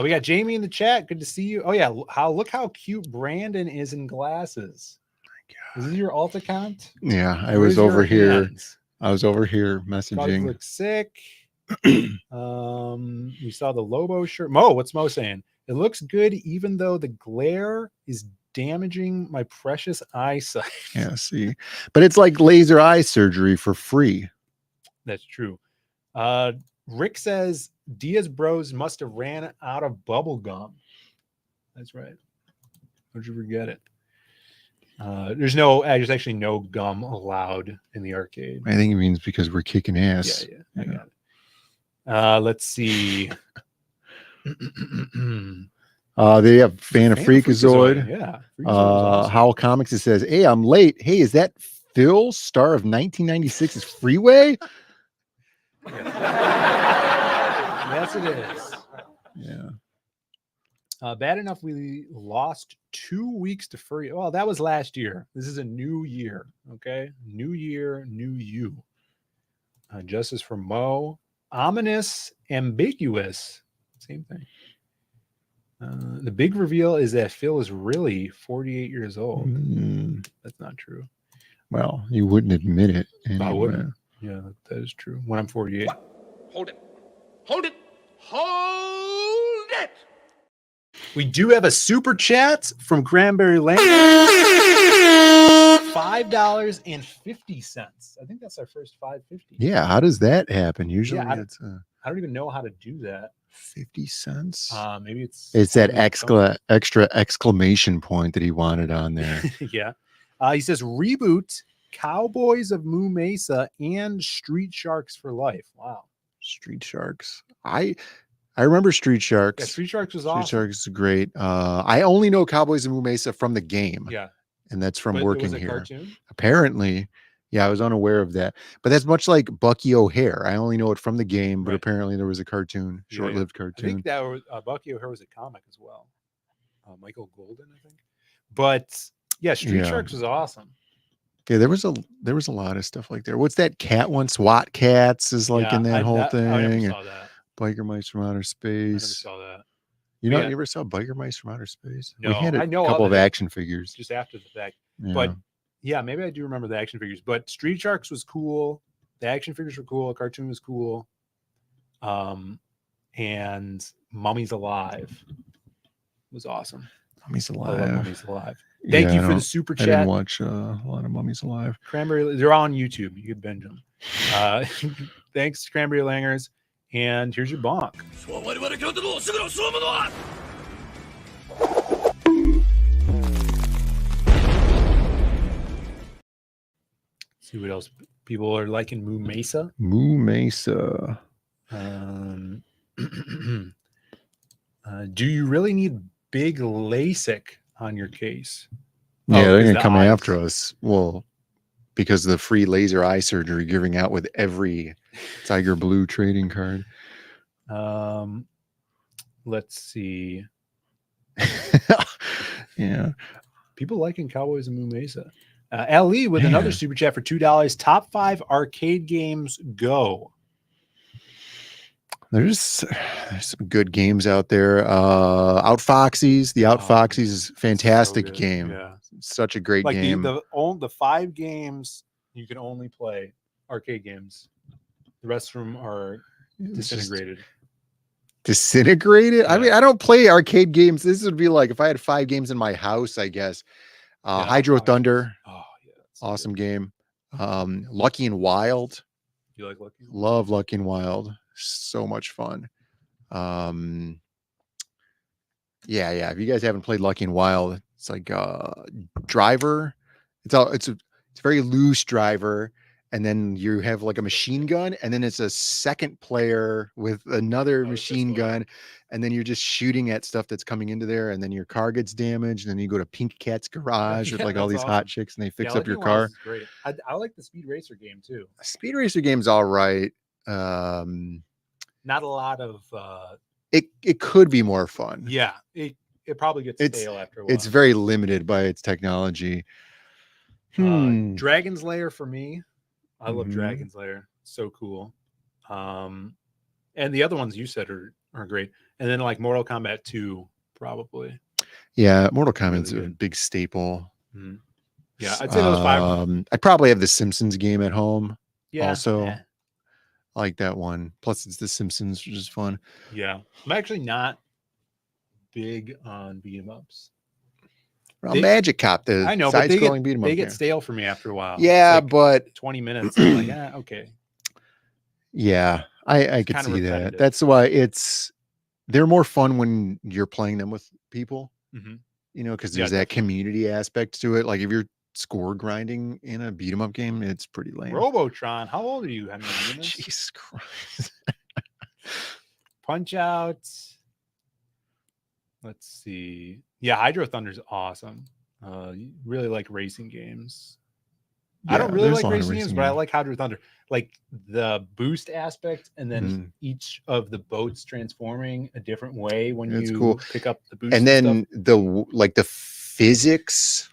[SPEAKER 2] We got Jamie in the chat. Good to see you. Oh yeah, look how cute Brandon is in glasses. Is this your alt account?
[SPEAKER 12] Yeah, I was over here. I was over here messaging.
[SPEAKER 2] Looks sick. We saw the Lobo shirt. Mo, what's Mo saying? It looks good, even though the glare is damaging my precious eyesight.
[SPEAKER 12] Yeah, see, but it's like laser eye surgery for free.
[SPEAKER 2] That's true. Rick says Diaz Bros must have ran out of bubble gum. That's right. Don't you forget it. There's actually no gum allowed in the arcade.
[SPEAKER 12] I think it means because we're kicking ass.
[SPEAKER 2] Yeah. I got it. Let's see.
[SPEAKER 12] They have Fan of Freakazoid.
[SPEAKER 2] Yeah.
[SPEAKER 12] Awesome. Howl Comics, it says, "Hey, I'm late. Hey, is that Phil, star of 1996's Freeway?"
[SPEAKER 2] Yes, it is.
[SPEAKER 12] Yeah.
[SPEAKER 2] Bad enough we lost 2 weeks to free. Well, that was last year. This is a new year. Okay. New year, new you. Justice for Mo. Ominous, ambiguous. Same thing. The big reveal is that Phil is really 48 years old. That's not true.
[SPEAKER 12] Well, you wouldn't admit it. Anyway.
[SPEAKER 2] I wouldn't. Yeah, that is true. When I'm 48.
[SPEAKER 6] Hold it. Hold it. Hold it.
[SPEAKER 2] We do have a super chat from Cranberry Lane. $5.50. I think that's our first $5.50.
[SPEAKER 12] Yeah, how does that happen? Usually
[SPEAKER 2] I
[SPEAKER 12] it's
[SPEAKER 2] don't even know how to do that.
[SPEAKER 12] 50 cents.
[SPEAKER 4] Maybe it's
[SPEAKER 12] that
[SPEAKER 4] only code.
[SPEAKER 12] extra exclamation point that he wanted on there.
[SPEAKER 4] Yeah. He says reboot Cowboys of Moo Mesa and Street Sharks for life. Wow.
[SPEAKER 12] Street Sharks. I remember Street Sharks.
[SPEAKER 4] Yeah, Street Sharks was
[SPEAKER 12] Street
[SPEAKER 4] awesome.
[SPEAKER 12] Sharks is great. I only know Cowboys of Moo Mesa from the game.
[SPEAKER 4] Yeah.
[SPEAKER 12] And that's from
[SPEAKER 4] But it
[SPEAKER 12] working
[SPEAKER 4] was a
[SPEAKER 12] here.
[SPEAKER 4] cartoon?
[SPEAKER 12] Apparently. Yeah, I was unaware of that. But that's much like Bucky O'Hare. I only know it from the game, but
[SPEAKER 4] Right.
[SPEAKER 12] apparently there was a cartoon, short-lived
[SPEAKER 4] I
[SPEAKER 12] cartoon.
[SPEAKER 4] think that was Bucky O'Hare was a comic as well. Michael Golden, I think. But yeah, Street Sharks was awesome.
[SPEAKER 12] Yeah, there was a lot of stuff like there. What's that cat one? SWAT Cats is like in that whole thing.
[SPEAKER 4] I never saw that.
[SPEAKER 12] Biker Mice from Outer Space.
[SPEAKER 4] I never saw that.
[SPEAKER 12] You ever saw Biker Mice from Outer Space?
[SPEAKER 4] No,
[SPEAKER 12] we had
[SPEAKER 4] I know
[SPEAKER 12] couple
[SPEAKER 4] of
[SPEAKER 12] of
[SPEAKER 4] it,
[SPEAKER 12] action figures.
[SPEAKER 4] just after the fact.
[SPEAKER 12] Yeah.
[SPEAKER 4] But yeah, maybe I do remember the action figures. But Street Sharks was cool. The action figures were cool. The cartoon was cool. And Mummies Alive was awesome.
[SPEAKER 12] Mummies
[SPEAKER 4] I love
[SPEAKER 12] Alive.
[SPEAKER 4] Mummies Alive. Thank you for the super
[SPEAKER 12] I
[SPEAKER 4] chat.
[SPEAKER 12] didn't watch a lot of Mummies Alive.
[SPEAKER 4] Cranberry, they're on YouTube. You can binge them. Thanks, Cranberry Langers. And here's your bonk. See what else people are liking. Moo Mesa.
[SPEAKER 12] Moo Mesa.
[SPEAKER 4] Do you really need big LASIK on your case?
[SPEAKER 12] Yeah, they're
[SPEAKER 4] 'cause
[SPEAKER 12] gonna
[SPEAKER 4] the
[SPEAKER 12] come
[SPEAKER 4] eyes.
[SPEAKER 12] after us. Well, because of the free laser eye surgery giving out with every Tiger Blue trading card.
[SPEAKER 4] Let's see.
[SPEAKER 12] Yeah.
[SPEAKER 4] People liking Cowboys and Moo Mesa. LE with another super chat for $2. Top 5 arcade games, go.
[SPEAKER 12] There's some good games out there. Out Foxies. The Out Foxies is a fantastic
[SPEAKER 4] So good.
[SPEAKER 12] game.
[SPEAKER 4] Yeah.
[SPEAKER 12] Such a great
[SPEAKER 4] Like
[SPEAKER 12] game.
[SPEAKER 4] the 5 games you can only play arcade games. The rest of them are
[SPEAKER 12] It's just-
[SPEAKER 4] disintegrated.
[SPEAKER 12] Disintegrated? I mean, I don't play arcade games. This would be like if I had 5 games in my house, I guess. Hydro Thunder.
[SPEAKER 4] Oh, yeah.
[SPEAKER 12] Awesome game. Lucky and Wild.
[SPEAKER 4] You like Lucky?
[SPEAKER 12] Love Lucky and Wild. So much fun. Yeah. If you guys haven't played Lucky and Wild, it's like Driver. It's a very loose Driver, and then you have like a machine gun, and then it's a second player with another machine gun, and then you're just shooting at stuff that's coming into there, and then your car gets damaged, and then you go to Pink Cat's garage with like all these hot chicks, and they fix up your car.
[SPEAKER 4] Is great. I like the Speed Racer game too.
[SPEAKER 12] Speed Racer game's all right.
[SPEAKER 4] Not a lot of
[SPEAKER 12] It could be more fun.
[SPEAKER 4] yeah. It probably gets stale after a while.
[SPEAKER 12] It's very limited by its technology.
[SPEAKER 4] Dragon's Lair for me. I love
[SPEAKER 12] Mhm.
[SPEAKER 4] Dragon's Lair. So cool. And the other ones you said are great. And then like Mortal Kombat 2, probably.
[SPEAKER 12] Yeah, Mortal Kombat's a big staple.
[SPEAKER 4] Mhm. Yeah, I'd say those 5.
[SPEAKER 12] I'd probably have the Simpsons game at home.
[SPEAKER 4] Yeah.
[SPEAKER 12] Also,
[SPEAKER 4] yeah.
[SPEAKER 12] I like that one. Plus, it's the Simpsons, which is fun.
[SPEAKER 4] Yeah. I'm actually not big on beat 'em ups.
[SPEAKER 12] Well, Magic Cop, the
[SPEAKER 4] I know, but
[SPEAKER 12] side-scrolling beat 'em up.
[SPEAKER 4] they get stale for me after a while.
[SPEAKER 12] Yeah,
[SPEAKER 4] It's like
[SPEAKER 12] but
[SPEAKER 4] 20 minutes. I'm like, yeah, okay.
[SPEAKER 12] yeah, I could
[SPEAKER 4] kinda
[SPEAKER 12] see that.
[SPEAKER 4] repetitive.
[SPEAKER 12] That's why they're more fun when you're playing them with people.
[SPEAKER 4] Mhm.
[SPEAKER 12] You know, because
[SPEAKER 4] Yeah,
[SPEAKER 12] there's that community aspect to it. Like if you're score grinding in a beat 'em up game, it's pretty lame.
[SPEAKER 4] Robotron, how old are you? Henry?
[SPEAKER 12] Jesus Christ.
[SPEAKER 4] Punch Out. Let's see. Yeah, Hydro Thunder's awesome. You really like racing games. I don't
[SPEAKER 12] Yeah,
[SPEAKER 4] really
[SPEAKER 12] there's
[SPEAKER 4] like
[SPEAKER 12] a lot of
[SPEAKER 4] racing games,
[SPEAKER 12] racing
[SPEAKER 4] but I
[SPEAKER 12] games.
[SPEAKER 4] like Hydro Thunder. Like the boost aspect, and then
[SPEAKER 12] Mhm.
[SPEAKER 4] each of the boats transforming a different way when
[SPEAKER 12] It's
[SPEAKER 4] you
[SPEAKER 12] cool.
[SPEAKER 4] pick up the boost.
[SPEAKER 12] And then the physics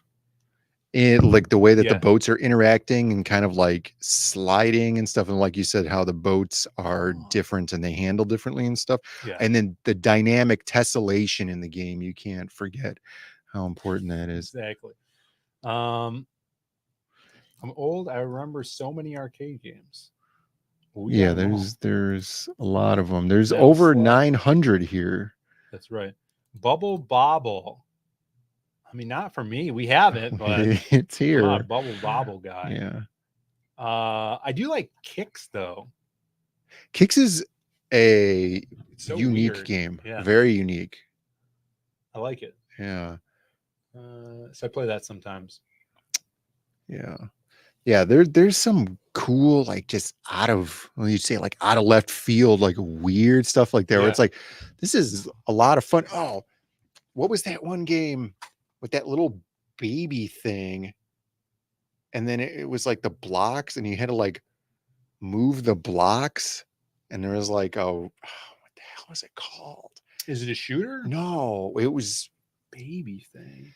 [SPEAKER 12] like the way that the
[SPEAKER 4] Yeah.
[SPEAKER 12] boats are interacting and kind of like sliding and stuff, and like you said, how the boats are different and they handle differently and stuff.
[SPEAKER 4] Yeah.
[SPEAKER 12] And then the dynamic tessellation in the game, you can't forget how important that is.
[SPEAKER 4] Exactly. I'm old. I remember so many arcade games. We
[SPEAKER 12] Yeah,
[SPEAKER 4] got 'em all.
[SPEAKER 12] there's a lot of them. There's
[SPEAKER 4] Metal
[SPEAKER 12] over
[SPEAKER 4] Slug.
[SPEAKER 12] 900 here.
[SPEAKER 4] That's right. Bubble Bobble. I mean, not for me. We have it, but
[SPEAKER 12] It's
[SPEAKER 4] I'm not a
[SPEAKER 12] here.
[SPEAKER 4] Bubble Bobble guy.
[SPEAKER 12] Yeah.
[SPEAKER 4] I do like Kicks though.
[SPEAKER 12] Kicks is a
[SPEAKER 4] so
[SPEAKER 12] unique
[SPEAKER 4] weird.
[SPEAKER 12] game.
[SPEAKER 4] Yeah.
[SPEAKER 12] Very unique.
[SPEAKER 4] I like it.
[SPEAKER 12] Yeah.
[SPEAKER 4] So I play that sometimes.
[SPEAKER 12] Yeah. Yeah, there's some cool, like just out of when you say like out of left field, like weird stuff like that, where it's like, this is a lot of fun. Oh, what was that one game with that little baby thing? And then it was like the blocks, and you had to like move the blocks, and there was like what the hell is it called?
[SPEAKER 4] Is it a shooter?
[SPEAKER 12] No, it was
[SPEAKER 4] Baby thing.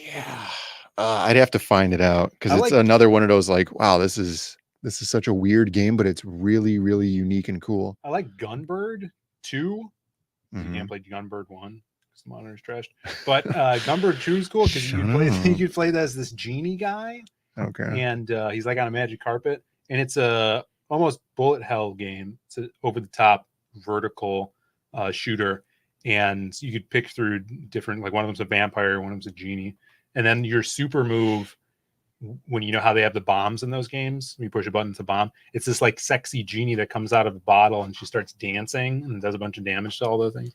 [SPEAKER 12] yeah. I'd have to find it out because
[SPEAKER 4] I
[SPEAKER 12] it's
[SPEAKER 4] like-
[SPEAKER 12] another one of those like, wow, this is such a weird game, but it's really, really unique and cool.
[SPEAKER 4] I like Gunbird 2. You
[SPEAKER 12] Mhm.
[SPEAKER 4] can't play Gunbird 1 because the monitor's trashed. But Gunbird 2 is cool because you could play as this genie guy.
[SPEAKER 12] Okay.
[SPEAKER 4] And he's like on a magic carpet. And it's a almost bullet hell game. It's an over the top vertical shooter. And you could pick through different, like one of them's a vampire, one of them's a genie. And then your super move, when you know how they have the bombs in those games, when you push a button to bomb, it's this like sexy genie that comes out of the bottle and she starts dancing and does a bunch of damage to all those things.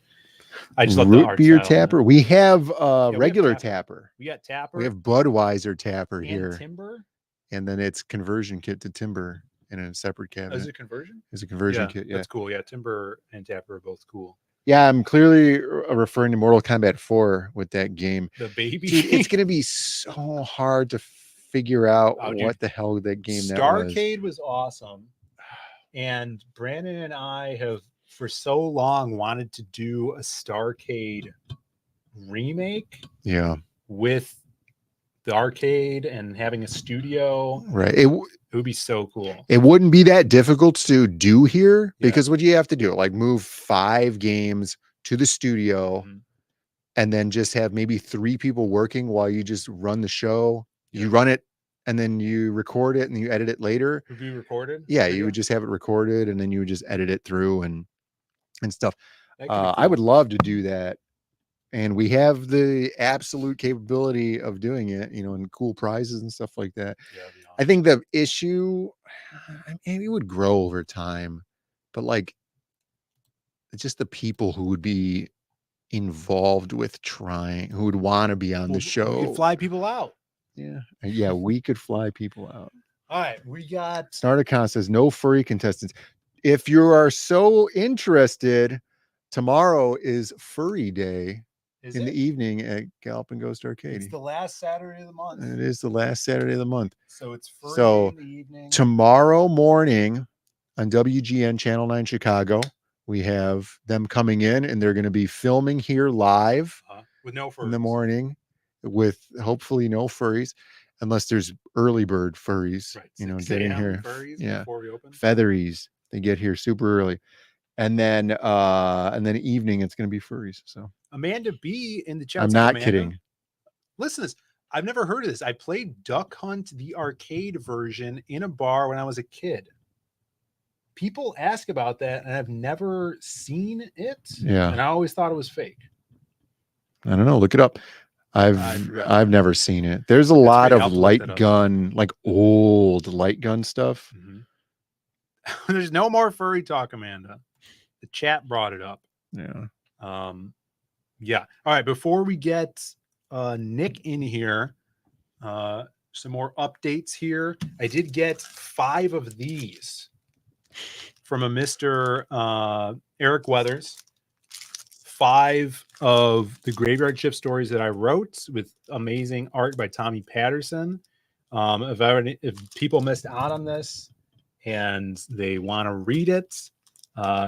[SPEAKER 4] I just love the
[SPEAKER 12] Root
[SPEAKER 4] art
[SPEAKER 12] beer
[SPEAKER 4] style.
[SPEAKER 12] tapper. We have
[SPEAKER 4] we have
[SPEAKER 12] regular
[SPEAKER 4] Tapper.
[SPEAKER 12] tapper.
[SPEAKER 4] We got Tapper.
[SPEAKER 12] We have Budweiser tapper
[SPEAKER 4] and
[SPEAKER 12] here.
[SPEAKER 4] Timber.
[SPEAKER 12] And then it's conversion kit to timber in a separate cabinet.
[SPEAKER 4] Is it conversion?
[SPEAKER 12] It's a conversion kit. Yeah.
[SPEAKER 4] That's cool. Yeah, Timber and Tapper are both cool.
[SPEAKER 12] Yeah, I'm clearly referring to Mortal Kombat 4 with that game.
[SPEAKER 4] The baby.
[SPEAKER 12] Dude, it's gonna be so hard to figure out what the hell that game that was.
[SPEAKER 4] Starcade was awesome. And Brandon and I have for so long wanted to do a Starcade remake.
[SPEAKER 12] Yeah.
[SPEAKER 4] With the arcade and having a studio.
[SPEAKER 12] Right.
[SPEAKER 4] It would be so cool.
[SPEAKER 12] It wouldn't be that difficult to do here because what do you have to do? Like move 5 games to the studio and then just have maybe 3 people working while you just run the show. You run it and then you record it and you edit it later.
[SPEAKER 4] Would be recorded?
[SPEAKER 12] Yeah, you would just have it recorded and then you would just edit it through and stuff. I would love to do that. And we have the absolute capability of doing it, you know, and cool prizes and stuff like that.
[SPEAKER 4] Yeah,
[SPEAKER 12] I think the issue, maybe it would grow over time, but like, it's just the people who would be involved with trying, who would want to be on the show.
[SPEAKER 4] We could fly people out.
[SPEAKER 12] Yeah. Yeah, we could fly people out.
[SPEAKER 4] All right, we got
[SPEAKER 12] Snarticon says no furry contestants. If you are so interested, tomorrow is Furry Day. In the evening at Gallup and Ghost Arcade.
[SPEAKER 4] It's the last Saturday of the month.
[SPEAKER 12] It is the last Saturday of the month.
[SPEAKER 4] So it's free in the evening.
[SPEAKER 12] Tomorrow morning on WGN Channel 9 Chicago, we have them coming in and they're going to be filming here live
[SPEAKER 4] with no furries
[SPEAKER 12] in the morning with hopefully no furries, unless there's early bird furries, you know, get in here. Yeah.
[SPEAKER 4] Before we open.
[SPEAKER 12] Featheries. They get here super early. And then evening it's going to be furries. So
[SPEAKER 4] Amanda B in the chat.
[SPEAKER 12] I'm not kidding.
[SPEAKER 4] Listen to this. I've never heard of this. I played Duck Hunt, the arcade version, in a bar when I was a kid. People ask about that, and I've never seen it.
[SPEAKER 12] Yeah.
[SPEAKER 4] And I always thought it was fake.
[SPEAKER 12] I don't know. Look it up. I've never seen it. There's a lot of light gun, like old light gun stuff.
[SPEAKER 4] There's no more furry talk, Amanda. The chat brought it up.
[SPEAKER 12] Yeah.
[SPEAKER 4] Yeah. All right. Before we get Nick in here, some more updates here. I did get 5 of these from a Mr. Eric Weathers. 5 of the Graveyard Shift stories that I wrote with amazing art by Tommy Patterson. If people missed out on this and they want to read it,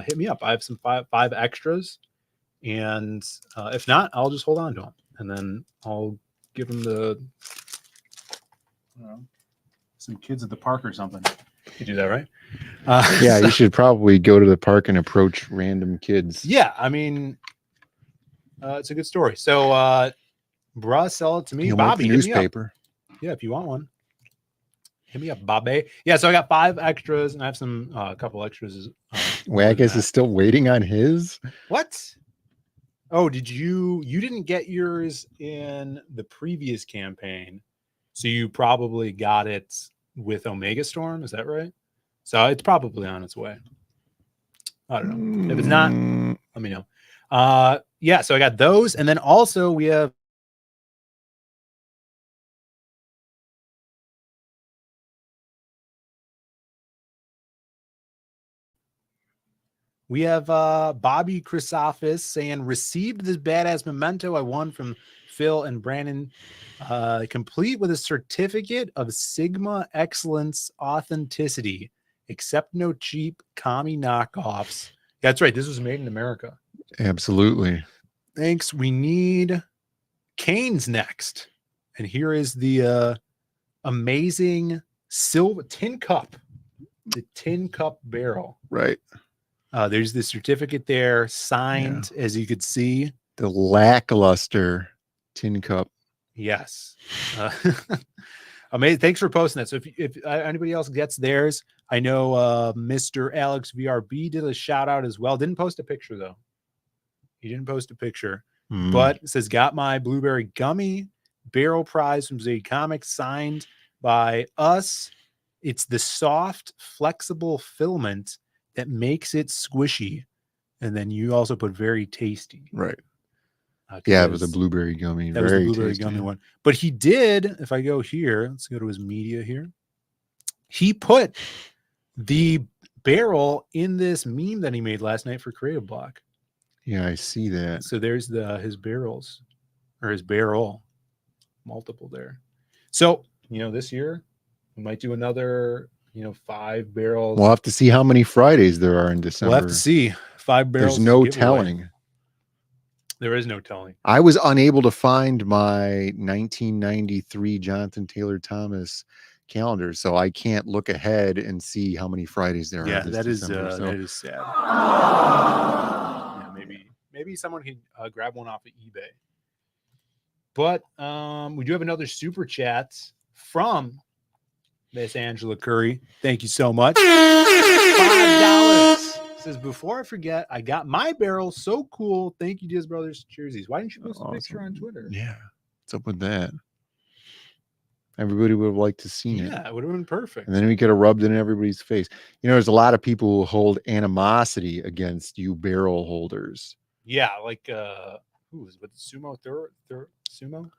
[SPEAKER 4] hit me up. I have some five extras, and if not, I'll just hold on to them, and then I'll give them some kids at the park or something. You do that, right?
[SPEAKER 12] Yeah, you should probably go to the park and approach random kids.
[SPEAKER 4] Yeah, I mean, it's a good story. So, bruh, sell it to me, Bobby.
[SPEAKER 12] Like newspaper.
[SPEAKER 4] Yeah, if you want one. Hit me up, Bobby. Yeah, so I got 5 extras, and I have some a couple extras.
[SPEAKER 12] Waggis is still waiting on his.
[SPEAKER 4] What? Oh, you didn't get yours in the previous campaign, so you probably got it with Omega Storm. Is that right? So it's probably on its way. I don't know. If it's not, let me know. Yeah, so I got those, and then also we have Bobby Chrysopis saying, received this badass memento I won from Phil and Brandon, complete with a certificate of Sigma Excellence Authenticity. Accept no cheap commie knockoffs. That's right. This was made in America.
[SPEAKER 12] Absolutely.
[SPEAKER 4] Thanks. We need Canes next. And here is the amazing silver tin cup. The tin cup barrel.
[SPEAKER 12] Right.
[SPEAKER 4] There's the certificate there, signed, as you could see.
[SPEAKER 12] The lackluster tin cup.
[SPEAKER 4] Yes. Amazing. Thanks for posting that. So if anybody else gets theirs, I know Mr. Alex VRB did a shout out as well. Didn't post a picture though. He didn't post a picture, but it says, got my blueberry gummy barrel prize from Zade Comics signed by us. It's the soft, flexible filament that makes it squishy. And then you also put very tasty.
[SPEAKER 12] Right. Yeah, it was a blueberry gummy.
[SPEAKER 4] That was the blueberry gummy one. But he did, if I go here, let's go to his media here. He put the barrel in this meme that he made last night for Creative Block.
[SPEAKER 12] Yeah, I see that.
[SPEAKER 4] So there's his barrels, or his barrel, multiple there. So, this year we might do another, 5 barrels.
[SPEAKER 12] We'll have to see how many Fridays there are in December.
[SPEAKER 4] We'll have to see. 5 barrels.
[SPEAKER 12] There's no telling.
[SPEAKER 4] There is no telling.
[SPEAKER 12] I was unable to find my 1993 Jonathan Taylor Thomas calendar, so I can't look ahead and see how many Fridays there are.
[SPEAKER 4] Yeah,
[SPEAKER 12] this
[SPEAKER 4] that
[SPEAKER 12] December,
[SPEAKER 4] that is sad. Yeah, maybe someone can grab one off of eBay. But we do have another super chat from Miss Angela Curry. Thank you so much. $5. Says, before I forget, I got my barrel. So cool. Thank you, Diaz Brothers jerseys. Why didn't you post a picture on Twitter?
[SPEAKER 12] Yeah. What's up with that? Everybody would have liked to seen it.
[SPEAKER 4] Yeah, it would have been perfect.
[SPEAKER 12] And then we could have rubbed it in everybody's face. There's a lot of people who hold animosity against you barrel holders.
[SPEAKER 4] Yeah, like who was with Sumo Sumo?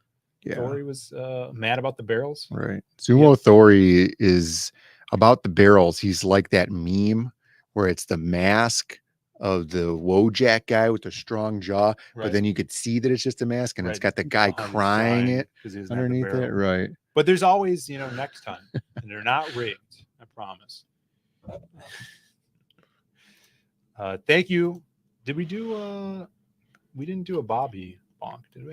[SPEAKER 12] Yeah.
[SPEAKER 4] Thori was mad about the barrels.
[SPEAKER 12] Right. Sumo Thori is about the barrels. He's like that meme where it's the mask of the Wojak guy with the strong jaw, but then you could see that it's just a mask, and it's got the guy crying it underneath it. Right.
[SPEAKER 4] But there's always, next time, and they're not rigged. I promise. Thank you. Did we do? We didn't do a Bobby bonk, did we?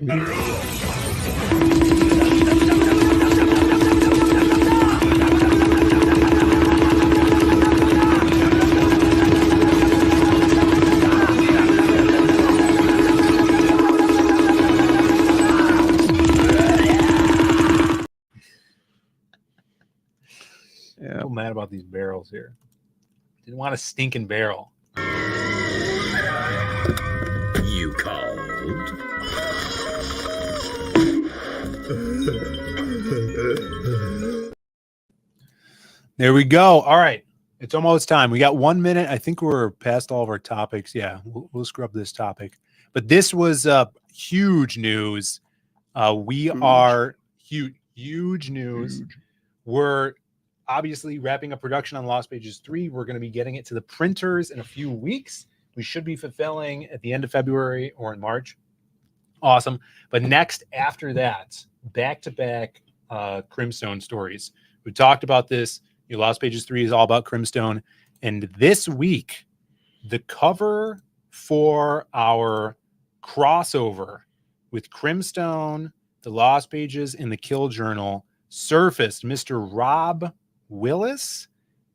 [SPEAKER 12] Yeah.
[SPEAKER 4] I'm mad about these barrels here. Didn't want a stinking barrel.
[SPEAKER 6] You called?
[SPEAKER 4] There we go. All right. It's almost time. We got 1 minute. I think we're past all of our topics. Yeah, we'll scrub this topic. But this was huge news. We are huge news. We're obviously wrapping up production on Lost Pages 3. We're going to be getting it to the printers in a few weeks. We should be fulfilling at the end of February or in March. Awesome. But next, after that, back-to-back Crimstone stories. We talked about this. Lost Pages 3 is all about Crimstone. And this week, the cover for our crossover with Crimstone, the Lost Pages, and the Kill Journal surfaced. Mr. Rob Willis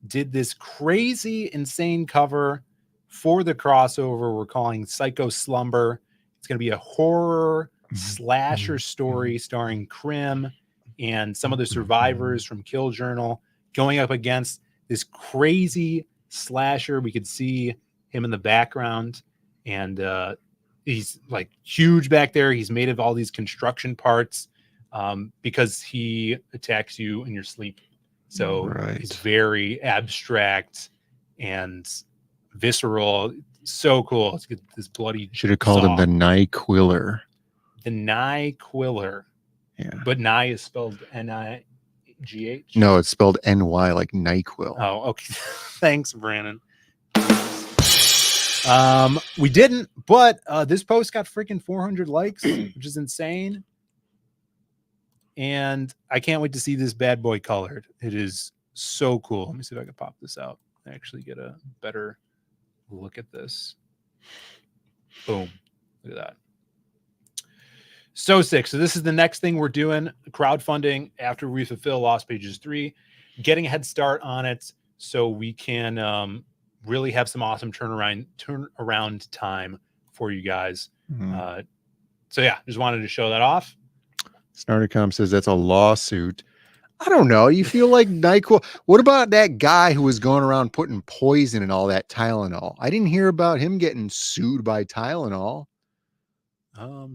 [SPEAKER 4] did this crazy, insane cover for the crossover we're calling Psycho Slumber. It's going to be a horror slasher story starring Crim and some of the survivors from Kill Journal going up against this crazy slasher. We could see him in the background, and he's like huge back there. He's made of all these construction parts because he attacks you in your sleep. So he's very abstract and visceral. So cool. Let's get this bloody.
[SPEAKER 12] Should have called him the Nyquiller.
[SPEAKER 4] The Nyquiller.
[SPEAKER 12] Yeah.
[SPEAKER 4] But Nye is spelled N-I-G-H?
[SPEAKER 12] No, it's spelled N-Y, like NyQuil.
[SPEAKER 4] Oh, okay. Thanks, Brandon. We didn't, but this post got freaking 400 likes, which is insane. And I can't wait to see this bad boy colored. It is so cool. Let me see if I can pop this out and actually get a better look at this. Boom. Look at that. So sick. So this is the next thing we're doing, crowdfunding after we fulfill Lost Pages 3, getting a head start on it so we can really have some awesome turnaround time for you guys. So yeah, just wanted to show that off.
[SPEAKER 12] Snarticom says that's a lawsuit. I don't know. You feel like NyQuil. What about that guy who was going around putting poison in all that Tylenol? I didn't hear about him getting sued by Tylenol.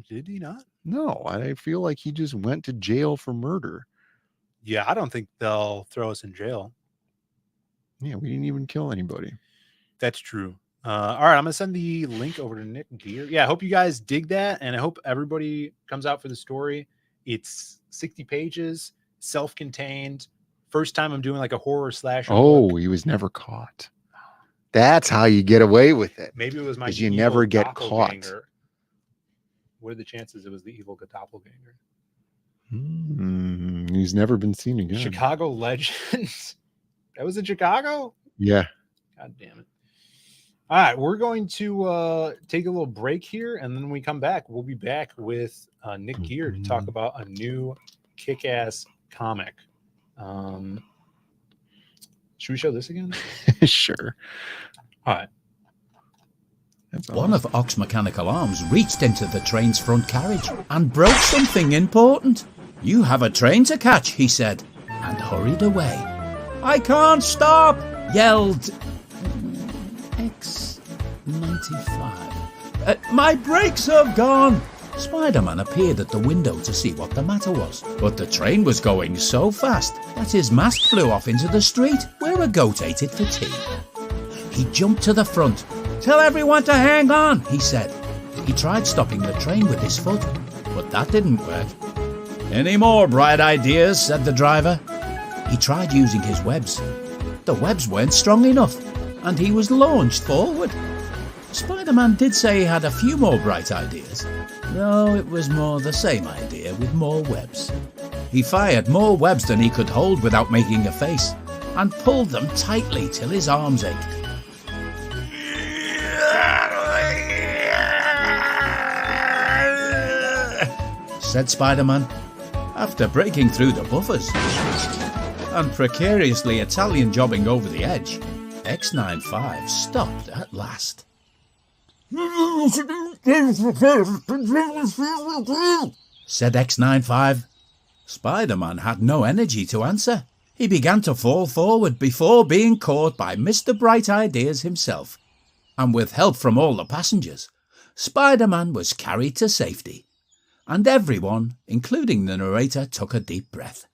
[SPEAKER 4] Did he not?
[SPEAKER 12] No, I feel like he just went to jail for murder.
[SPEAKER 4] Yeah, I don't think they'll throw us in jail.
[SPEAKER 12] Yeah, we didn't even kill anybody.
[SPEAKER 4] That's true. All right, I'm gonna send the link over to Nick Gear. Yeah, I hope you guys dig that, and I hope everybody comes out for the story. It's 60 pages, self-contained. First time I'm doing like a horror slasher.
[SPEAKER 12] Oh, he was never caught. That's how you get away with it.
[SPEAKER 4] Maybe it was my.
[SPEAKER 12] Because you never get caught.
[SPEAKER 4] What are the chances it was the evil doppelganger?
[SPEAKER 12] He's never been seen again.
[SPEAKER 4] Chicago Legends. That was in Chicago?
[SPEAKER 12] Yeah.
[SPEAKER 4] God damn it. All right, we're going to take a little break here, and then when we come back, we'll be back with Nick Gear to talk about a new kick-ass comic. Should we show this again?
[SPEAKER 12] Sure.
[SPEAKER 4] All right.
[SPEAKER 14] One of Ox Mechanical Arms reached into the train's front carriage and broke something important. "You have a train to catch," he said, and hurried away. "I can't stop," yelled X95. "My brakes have gone." Spider-Man appeared at the window to see what the matter was, but the train was going so fast that his mask flew off into the street where a goat ate it for tea. He jumped to the front. "Tell everyone to hang on," he said. He tried stopping the train with his foot, but that didn't work. "Any more bright ideas?" said the driver. He tried using his webs. The webs weren't strong enough, and he was launched forward. Spider-Man did say he had a few more bright ideas, though it was more the same idea with more webs. He fired more webs than he could hold without making a face, and pulled them tightly till his arms ached. Said Spider-Man, after breaking through the buffers and precariously Italian jobbing over the edge. X95 stopped at last. Said X95. Spider-Man had no energy to answer. He began to fall forward before being caught by Mr. Bright Ideas himself. And with help from all the passengers, Spider-Man was carried to safety. And everyone, including the narrator, took a deep breath.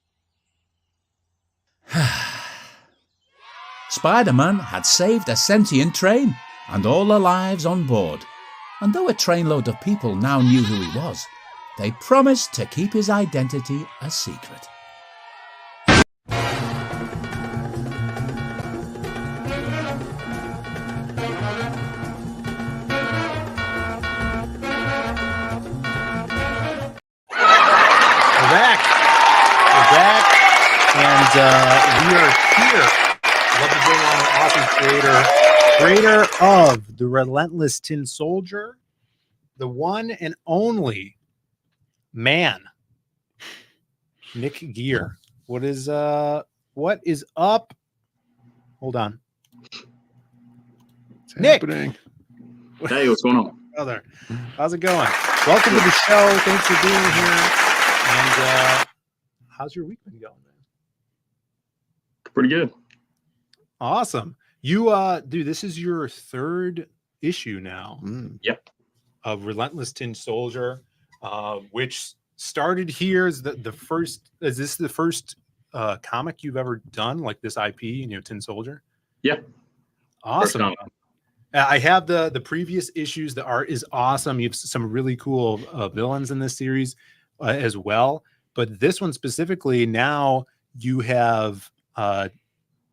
[SPEAKER 14] Spider-Man had saved a sentient train and all the lives on board. And though a trainload of people now knew who he was, they promised to keep his identity a secret.
[SPEAKER 4] We are here. Love to bring on an awesome creator of the Relentless Tin Soldier, the one and only man, Nick Gear. What is up? Hold on, Nick.
[SPEAKER 15] Hey, what's going on?
[SPEAKER 4] Brother, how's it going? Welcome to the show. Thanks for being here. And how's your week been going, man?
[SPEAKER 15] Pretty good.
[SPEAKER 4] Awesome. You dude, this is your third issue now.
[SPEAKER 15] Yep.
[SPEAKER 4] Of Relentless Tin Soldier, which started here as the first. Is this the first comic you've ever done, like this IP, Tin Soldier?
[SPEAKER 15] Yeah.
[SPEAKER 4] Awesome. I have the previous issues. The art is awesome. You have some really cool villains in this series as well. But this one specifically, now you have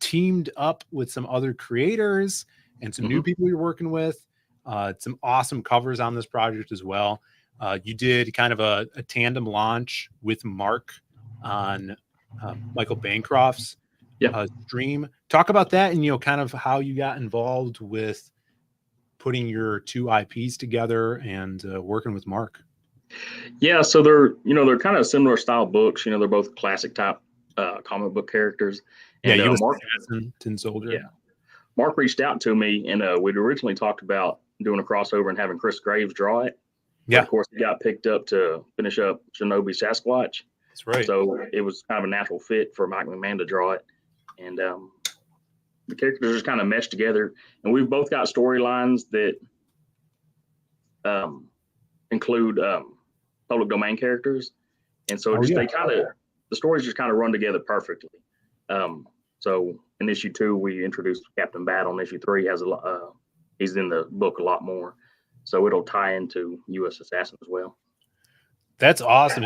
[SPEAKER 4] teamed up with some other creators and some new people you're working with. Some awesome covers on this project as well. You did kind of a tandem launch with Mark on Michael Bancroft's stream. Talk about that and, kind of how you got involved with putting your two IPs together and working with Mark.
[SPEAKER 15] Yeah, so they're kind of similar style books. They're both classic type comic book characters. And,
[SPEAKER 4] you
[SPEAKER 15] Mark,
[SPEAKER 4] Tin Soldier.
[SPEAKER 15] Yeah, Mark reached out to me, and we'd originally talked about doing a crossover and having Chris Graves draw it.
[SPEAKER 4] Yeah,
[SPEAKER 15] but of course, he got picked up to finish up Shinobi Sasquatch.
[SPEAKER 4] That's right.
[SPEAKER 15] So it was kind of a natural fit for Mike McMahon to draw it, and the characters just kind of meshed together. And we've both got storylines that include public domain characters, and so the stories just kind of run together perfectly. So in issue 2, we introduced Captain Battle. In issue 3, he's in the book a lot more, so it'll tie into U.S. Assassin as well.
[SPEAKER 4] That's awesome.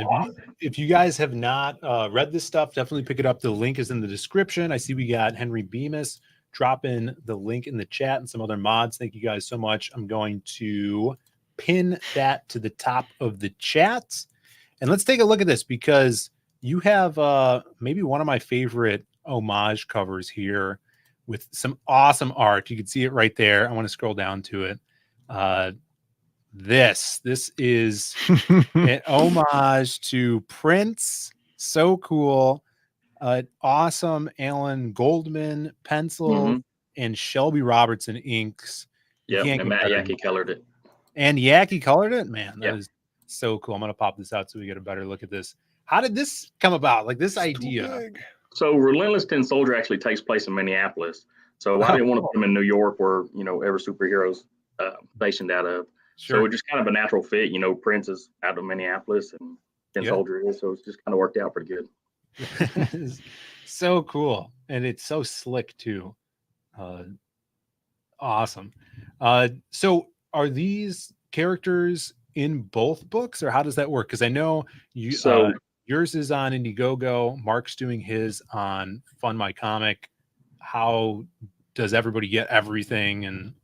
[SPEAKER 4] If you guys have not read this stuff, definitely pick it up. The link is in the description. I see we got Henry Bemis dropping the link in the chat and some other mods. Thank you guys so much. I'm going to pin that to the top of the chat. And let's take a look at this, because you have maybe one of my favorite homage covers here with some awesome art. You can see it right there. I want to scroll down to it. This is an homage to Prince. So cool. Awesome Alan Goldman pencil and Shelby Robertson inks.
[SPEAKER 15] Yeah, and Matt Yackey colored it.
[SPEAKER 4] And Yackey colored it? Man, that is so cool. I'm going to pop this out so we get a better look at this. How did this come about? Like, this idea?
[SPEAKER 15] So Relentless Tin Soldier actually takes place in Minneapolis. So I didn't want to put him in New York, where, every superhero's stationed out of.
[SPEAKER 4] Sure.
[SPEAKER 15] So it's just kind of a natural fit. Prince is out of Minneapolis and Tin Soldier is. So it's just kind of worked out pretty good.
[SPEAKER 4] So cool. And it's so slick too. Awesome. So are these characters in both books, or how does that work? Because I know you yours is on Indiegogo, Mark's doing his on Fund My Comic. How does everybody get everything? And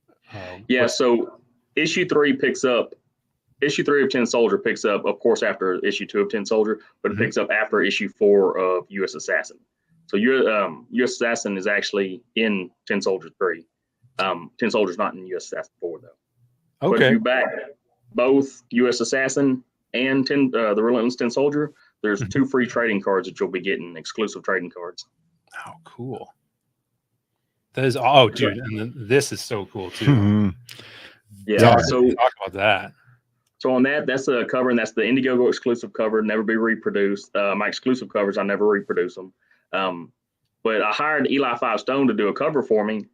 [SPEAKER 15] so issue 3 of Tin Soldier picks up, of course, after issue 2 of Tin Soldier, but it picks up after issue 4 of U.S. Assassin. So U.S. Assassin is actually in Tin Soldier 3. Tin Soldier's not in U.S. Assassin 4 though.
[SPEAKER 4] Okay.
[SPEAKER 15] But if you back both U.S. Assassin and the Relentless Tin Soldier, there's 2 free trading cards that you'll be getting, exclusive trading cards.
[SPEAKER 4] Oh, cool. That is dude, and this is so cool too.
[SPEAKER 15] Yeah. So
[SPEAKER 4] talk about that.
[SPEAKER 15] So on that's a cover, and that's the Indiegogo exclusive cover, never be reproduced. My exclusive covers, I never reproduce them. But I hired Eli Five Stone to do a cover for me,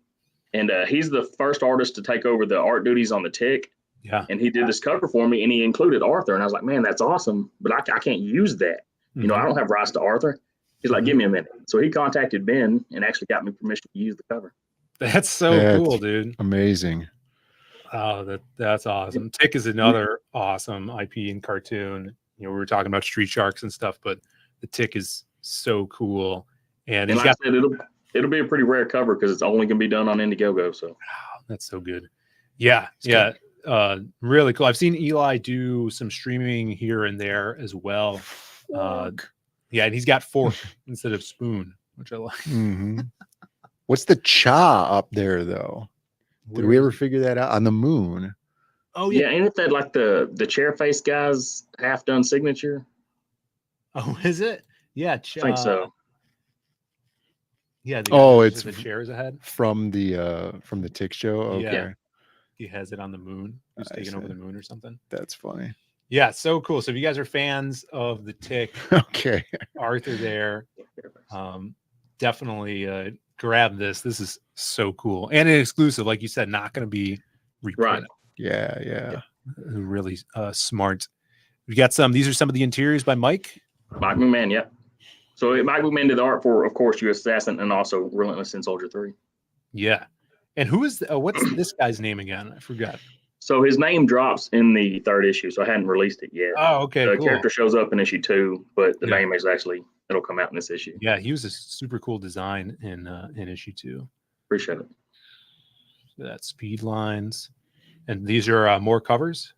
[SPEAKER 15] and he's the first artist to take over the art duties on the Tick.
[SPEAKER 4] Yeah.
[SPEAKER 15] And he did this cover for me, and he included Arthur, and I was like, man, that's awesome, but I can't use that. I don't have rights to Arthur. He's like, give me a minute. So he contacted Ben and actually got me permission to use the cover.
[SPEAKER 4] That's so cool, dude.
[SPEAKER 12] Amazing.
[SPEAKER 4] Oh, that's awesome. Tick is another awesome IP and cartoon. We were talking about Street Sharks and stuff, but the Tick is so cool. And
[SPEAKER 15] like I said, it'll be a pretty rare cover because it's only going to be done on Indiegogo. So
[SPEAKER 4] that's so good. Yeah. Really cool. I've seen Eli do some streaming here and there as well. And he's got fork instead of spoon, which I like.
[SPEAKER 12] What's the cha up there though? Did we ever figure that out on the moon?
[SPEAKER 15] Oh yeah, ain't it that like the chair face guy's half done signature?
[SPEAKER 4] Oh, is it? Yeah,
[SPEAKER 15] I think so.
[SPEAKER 4] Yeah.
[SPEAKER 12] It's
[SPEAKER 4] the chairs ahead
[SPEAKER 12] from the Tick show. Okay.
[SPEAKER 4] Yeah. He has it on the moon. He's taking over the moon or something.
[SPEAKER 12] That's funny.
[SPEAKER 4] Yeah, so cool. So if you guys are fans of the Tick,
[SPEAKER 12] okay,
[SPEAKER 4] Arthur there, definitely grab this. This is so cool and an exclusive, like you said, not going to be reprinted.
[SPEAKER 15] Right.
[SPEAKER 12] Yeah.
[SPEAKER 4] Really smart. We got some. These are some of the interiors by Mike
[SPEAKER 15] McMahon. Yeah. So Mike McMahon did the art for, of course, U.S. Assassin and also Relentless Tin Soldier 3.
[SPEAKER 4] Yeah. And who is what's this guy's name again? I forgot.
[SPEAKER 15] So his name drops in the 3rd issue, so I hadn't released it yet.
[SPEAKER 4] Oh, okay,
[SPEAKER 15] The
[SPEAKER 4] cool.
[SPEAKER 15] character shows up in issue 2, but the
[SPEAKER 4] Yeah.
[SPEAKER 15] name is actually it'll come out in this issue.
[SPEAKER 4] Yeah, he was a super cool design in issue 2.
[SPEAKER 15] Appreciate it.
[SPEAKER 4] So that's speed lines, and these are more covers.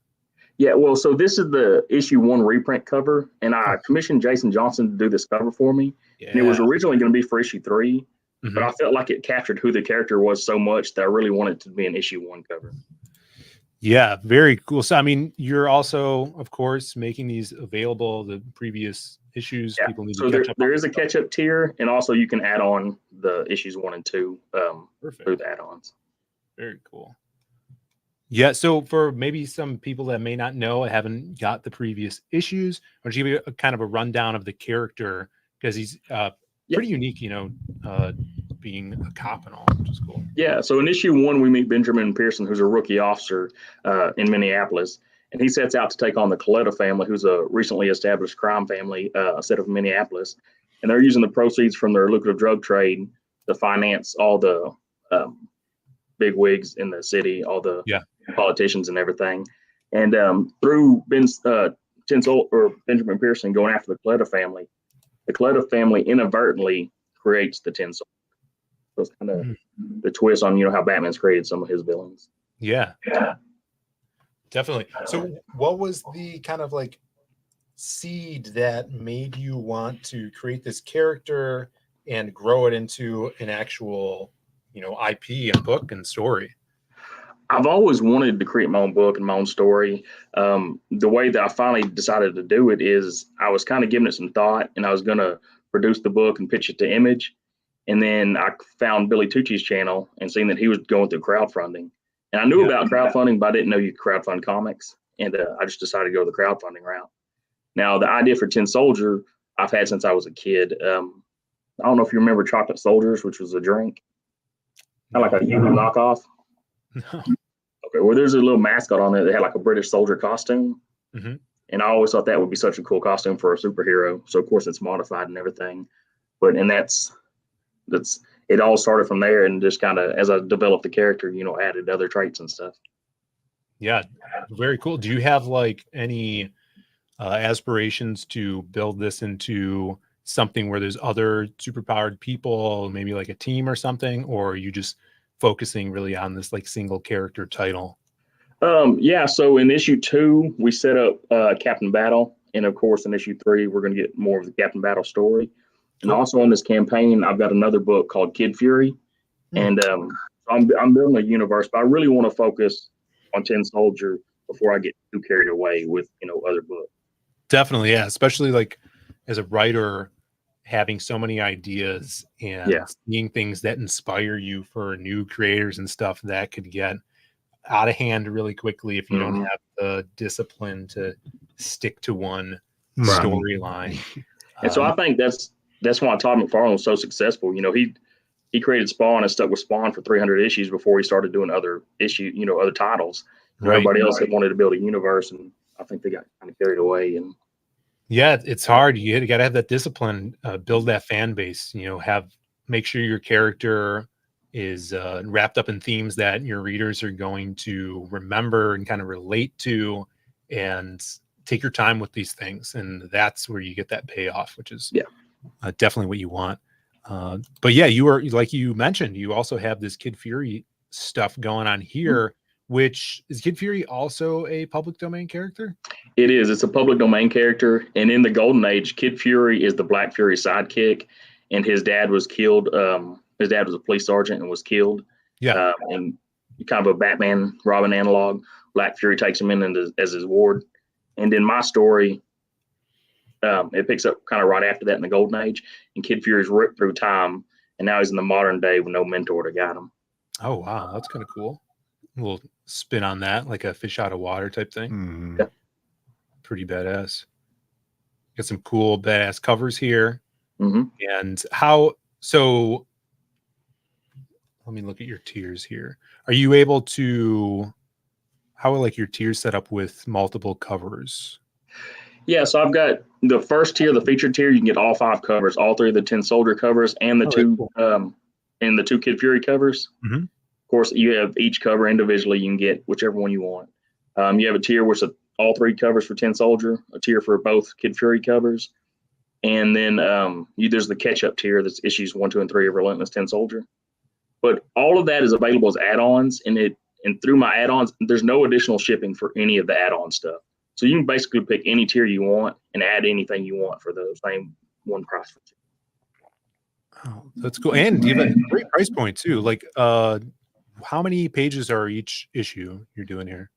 [SPEAKER 15] Yeah, well, so this is the issue 1 reprint cover, and I commissioned Jason Johnson to do this cover for me. And it was originally going to be for issue 3, but I felt like it captured who the character was so much that I really wanted it to be an issue 1 cover.
[SPEAKER 4] Yeah, very cool. So, I mean, you're also, of course, making these available. The previous issues, people need to catch up.
[SPEAKER 15] There is a catch-up tier, and also you can add on the issues 1 and 2 through the add-ons.
[SPEAKER 4] Very cool. Yeah, so for maybe some people that may not know, haven't got the previous issues, why don't you give me a kind of a rundown of the character, because he's pretty unique, being a cop and all, which is cool.
[SPEAKER 15] Yeah, so in issue 1, we meet Benjamin Pearson, who's a rookie officer in Minneapolis, and he sets out to take on the Coletta family, who's a recently established crime family set of Minneapolis, and they're using the proceeds from their lucrative drug trade to finance all the big wigs in the city, all the politicians and everything. And through Benjamin Pearson going after the Coletta family inadvertently creates the Tin Soldier. So it's kind of the twist on how Batman's created some of his villains.
[SPEAKER 4] Yeah, definitely. So what was the kind of like seed that made you want to create this character and grow it into an actual IP and book and story?
[SPEAKER 15] I've always wanted to create my own book and my own story. The way that I finally decided to do it is I was kind of giving it some thought, and I was going to produce the book and pitch it to Image. And then I found Billy Tucci's channel and seen that he was going through crowdfunding. And I knew about crowdfunding, but I didn't know you could crowdfund comics. And I just decided to go the crowdfunding route. Now, the idea for Tin Soldier, I've had since I was a kid. I don't know if you remember Chocolate Soldiers, which was a drink. Kind of like a Yoo-hoo knockoff.
[SPEAKER 4] No.
[SPEAKER 15] Okay, well, there's a little mascot on there that had like a British soldier costume.
[SPEAKER 4] Mm-hmm.
[SPEAKER 15] And I always thought that would be such a cool costume for a superhero. So, of course, it's modified and everything. And that's it all started from there, and just kind of as I developed the character, added other traits and stuff.
[SPEAKER 4] Yeah, very cool. Do you have like any aspirations to build this into something where there's other superpowered people, maybe like a team or something, or are you just focusing really on this like single character title?
[SPEAKER 15] Yeah, so in issue 2 we set up Captain Battle, and of course in issue 3 we're going to get more of the Captain Battle story. And also on this campaign, I've got another book called Kid Fury, and I'm building a universe, but I really want to focus on Tin Soldier before I get too carried away with other books.
[SPEAKER 4] Definitely, yeah. Especially like as a writer, having so many ideas and seeing things that inspire you for new creators and stuff that could get out of hand really quickly if you don't have the discipline to stick to one storyline.
[SPEAKER 15] And so I think that's why Todd McFarlane was so successful. He created Spawn and stuck with Spawn for 300 issues before he started doing other other titles. Everybody else had wanted to build a universe, and I think they got kind of carried away. And
[SPEAKER 4] yeah, it's hard. You got to have that discipline, build that fan base. Make sure your character is wrapped up in themes that your readers are going to remember and kind of relate to, and take your time with these things. And that's where you get that payoff, which is definitely what you want. But yeah, you are, like you mentioned, you also have this Kid Fury stuff going on here, which is Kid Fury also a public domain character?
[SPEAKER 15] It is. It's a public domain character. And in the Golden Age, Kid Fury is the Black Fury sidekick, and his dad was killed. His dad was a police sergeant and was killed.
[SPEAKER 4] Yeah.
[SPEAKER 15] And kind of a Batman Robin analog. Black Fury takes him in as his ward. And in my story, it picks up kind of right after that in the Golden Age, and Kid Fury's ripped through time, and now he's in the modern day with no mentor to guide him.
[SPEAKER 4] Oh, wow. That's kind of cool. A little spin on that, like a fish out of water type thing.
[SPEAKER 15] Yeah.
[SPEAKER 4] Pretty badass. Got some cool badass covers here. And so let me look at your tiers here. Are you able to, how are like your tiers set up with multiple covers?
[SPEAKER 15] Yeah, so I've got the first tier, the featured tier. You can get all 5 covers, all 3 of the Tin Soldier covers, and the two Kid Fury covers. Of course, you have each cover individually. You can get whichever one you want. You have a tier which is all 3 covers for Tin Soldier, a tier for both Kid Fury covers, and then there's the catch-up tier that's issues 1, 2, and 3 of Relentless Tin Soldier. But all of that is available as add-ons, and through my add-ons, there's no additional shipping for any of the add-on stuff. So you can basically pick any tier you want and add anything you want for the same one price.
[SPEAKER 4] Oh, that's cool. And you have a great price point too. Like, how many pages are each issue you're doing here?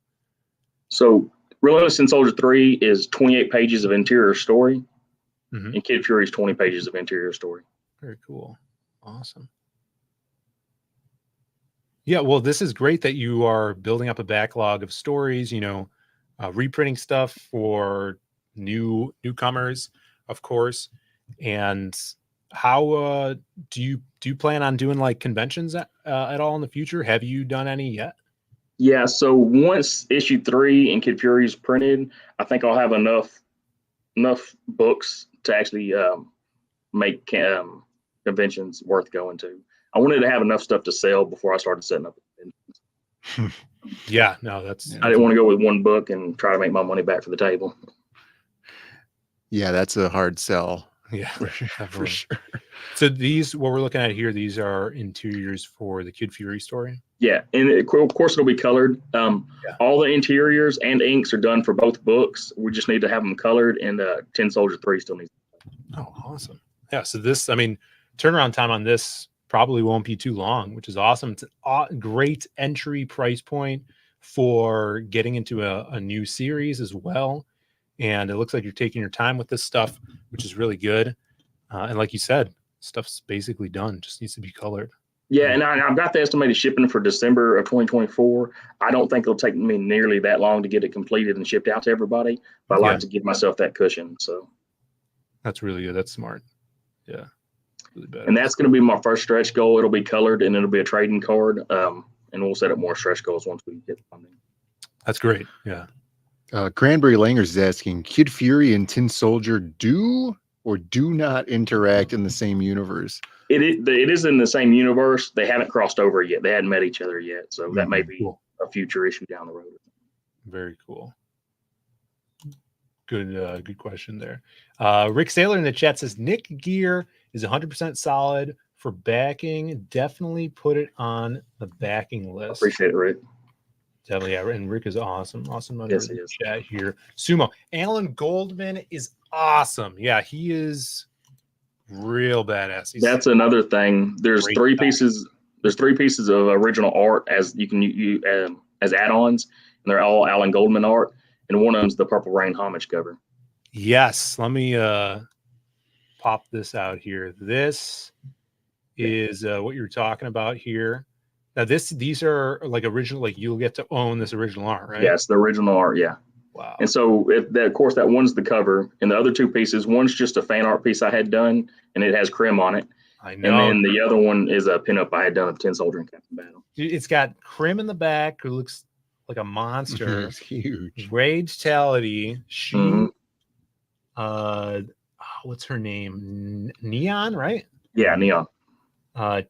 [SPEAKER 15] So Relentless Tin Soldier 3 is 28 pages of interior story, and Kid Fury is 20 pages of interior story.
[SPEAKER 4] Very cool. Awesome. Yeah, well, this is great that you are building up a backlog of stories, reprinting stuff for newcomers, of course. And how do you plan on doing like conventions at all in the future? Have you done any yet?
[SPEAKER 15] Yeah, so once issue 3 and Kid Fury is printed, I think I'll have enough books to actually make conventions worth going to. I wanted to have enough stuff to sell before I started setting up.
[SPEAKER 4] Yeah, no, that's.
[SPEAKER 15] I didn't want to go with one book and try to make my money back for the table.
[SPEAKER 12] Yeah, that's a hard sell.
[SPEAKER 4] Yeah,
[SPEAKER 12] for sure.
[SPEAKER 4] So what we're looking at here, these are interiors for the Kid Fury story.
[SPEAKER 15] Yeah, and of course it'll be colored. All the interiors and inks are done for both books. We just need to have them colored, and Tin Soldier 3 still needs.
[SPEAKER 4] Oh, awesome. Yeah, so this, turnaround time on this probably won't be too long, which is awesome. It's a great entry price point for getting into a new series as well. And it looks like you're taking your time with this stuff, which is really good. And like you said, stuff's basically done, just needs to be colored.
[SPEAKER 15] Yeah, and I've got the estimated shipping for December of 2024. I don't think it'll take me nearly that long to get it completed and shipped out to everybody, but I like to give myself that cushion. So
[SPEAKER 4] that's really good. That's smart. Yeah. Really bad.
[SPEAKER 15] And that's going to be my first stretch goal. It'll be colored and it'll be a trading card. And we'll set up more stretch goals once we get funding.
[SPEAKER 4] That's great. Yeah.
[SPEAKER 12] Cranberry Langers is asking, Kid Fury and Tin Soldier do or do not interact in the same universe?
[SPEAKER 15] It is in the same universe. They haven't crossed over yet. They hadn't met each other yet. So that may be a future issue down the road.
[SPEAKER 4] Very cool. Good question there. Rick Saylor in the chat says Nick Gear is 100% solid for backing. Definitely put it on the backing list.
[SPEAKER 15] Appreciate it, Rick.
[SPEAKER 4] Definitely, yeah. And Rick is awesome. Awesome.
[SPEAKER 15] Yes, he is.
[SPEAKER 4] Chat here. Sumo. Alan Goldman is awesome. Yeah, he is real badass.
[SPEAKER 15] That's another thing. There's 3 pieces. There's 3 pieces of original art as you can as add-ons, and they're all Alan Goldman art. And one of them's the Purple Rain homage cover.
[SPEAKER 4] Yes. Let me pop this out here. This is what you're talking about here. Now, these are like original, like you'll get to own this original art, right?
[SPEAKER 15] Yes, the original art, yeah.
[SPEAKER 4] Wow.
[SPEAKER 15] And so, of course, that one's the cover, and the other 2 pieces, one's just a fan art piece I had done, and it has Krim on it.
[SPEAKER 4] I know.
[SPEAKER 15] And then the other one is a pinup I had done of Tin Soldier and Captain Battle.
[SPEAKER 4] It's got Krim in the back, who looks like a monster.
[SPEAKER 12] It's huge.
[SPEAKER 4] Rage-tality. She, what's her name? Neon, right?
[SPEAKER 15] Yeah, Neon.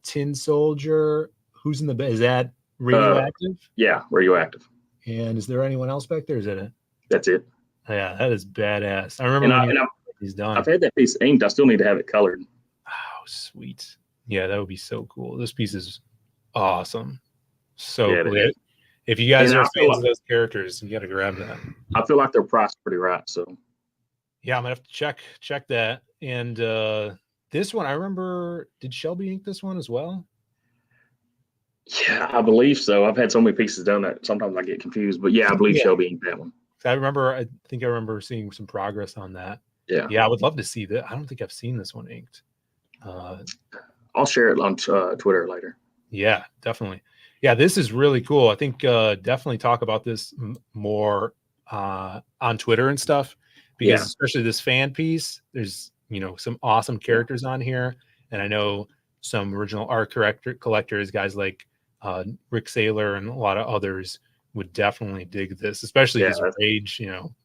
[SPEAKER 4] Tin Soldier. Who's in the back? Is that Radioactive?
[SPEAKER 15] Yeah, Radioactive.
[SPEAKER 4] And is there anyone else back there? Is that it?
[SPEAKER 15] That's it.
[SPEAKER 4] Yeah, that is badass. I remember he's done.
[SPEAKER 15] I've had that piece inked. I still need to have it colored.
[SPEAKER 4] Oh, sweet. Yeah, that would be so cool. This piece is awesome. So cool. If you guys are fans of those characters, you got to grab that.
[SPEAKER 15] I feel like they're priced pretty right. So
[SPEAKER 4] yeah, I'm gonna have to check that. And this one, I remember, did Shelby ink this one as well?
[SPEAKER 15] Yeah, I believe so. I've had so many pieces done that sometimes I get confused. But yeah, I believe Shelby inked that one.
[SPEAKER 4] I think I remember seeing some progress on that.
[SPEAKER 15] Yeah.
[SPEAKER 4] Yeah, I would love to see that. I don't think I've seen this one inked.
[SPEAKER 15] I'll share it on Twitter later.
[SPEAKER 4] Yeah, definitely. Yeah, this is really cool. I think definitely talk about this more on Twitter and stuff, because especially this fan piece, there's some awesome characters on here, and I know some original art collectors, guys like Rick Saylor and a lot of others would definitely dig this, especially his Rage.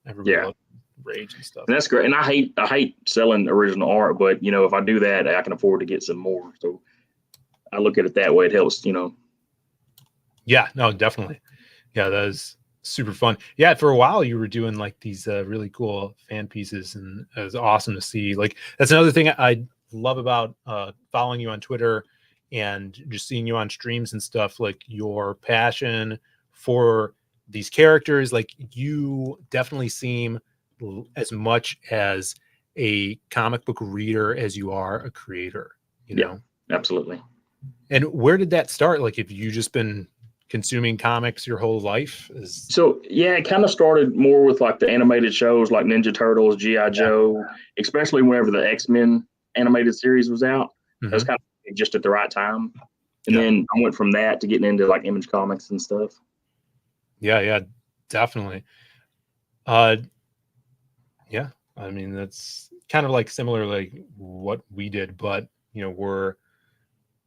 [SPEAKER 4] Everybody loves Rage and stuff.
[SPEAKER 15] And that's great. And I hate selling original art, but if I do that, I can afford to get some more. So I look at it that way. It helps,
[SPEAKER 4] Yeah, no, definitely. Yeah, that is super fun. Yeah, for a while you were doing like these really cool fan pieces, and it was awesome to see. Like that's another thing I love about following you on Twitter and just seeing you on streams and stuff. Like your passion for these characters. Like you definitely seem as much as a comic book reader as you are a creator. You
[SPEAKER 15] Yeah,
[SPEAKER 4] know.
[SPEAKER 15] absolutely.
[SPEAKER 4] And where did that start? Like, have you just been consuming comics your whole life?
[SPEAKER 15] So yeah, it kind of started more with like the animated shows like Ninja Turtles, GI Joe, especially whenever the X-Men animated series was out. That was kind of just at the right time. And then I went from that to getting into like Image Comics and stuff.
[SPEAKER 4] Yeah, definitely. Yeah, I mean that's kind of like similar like what we did, but we're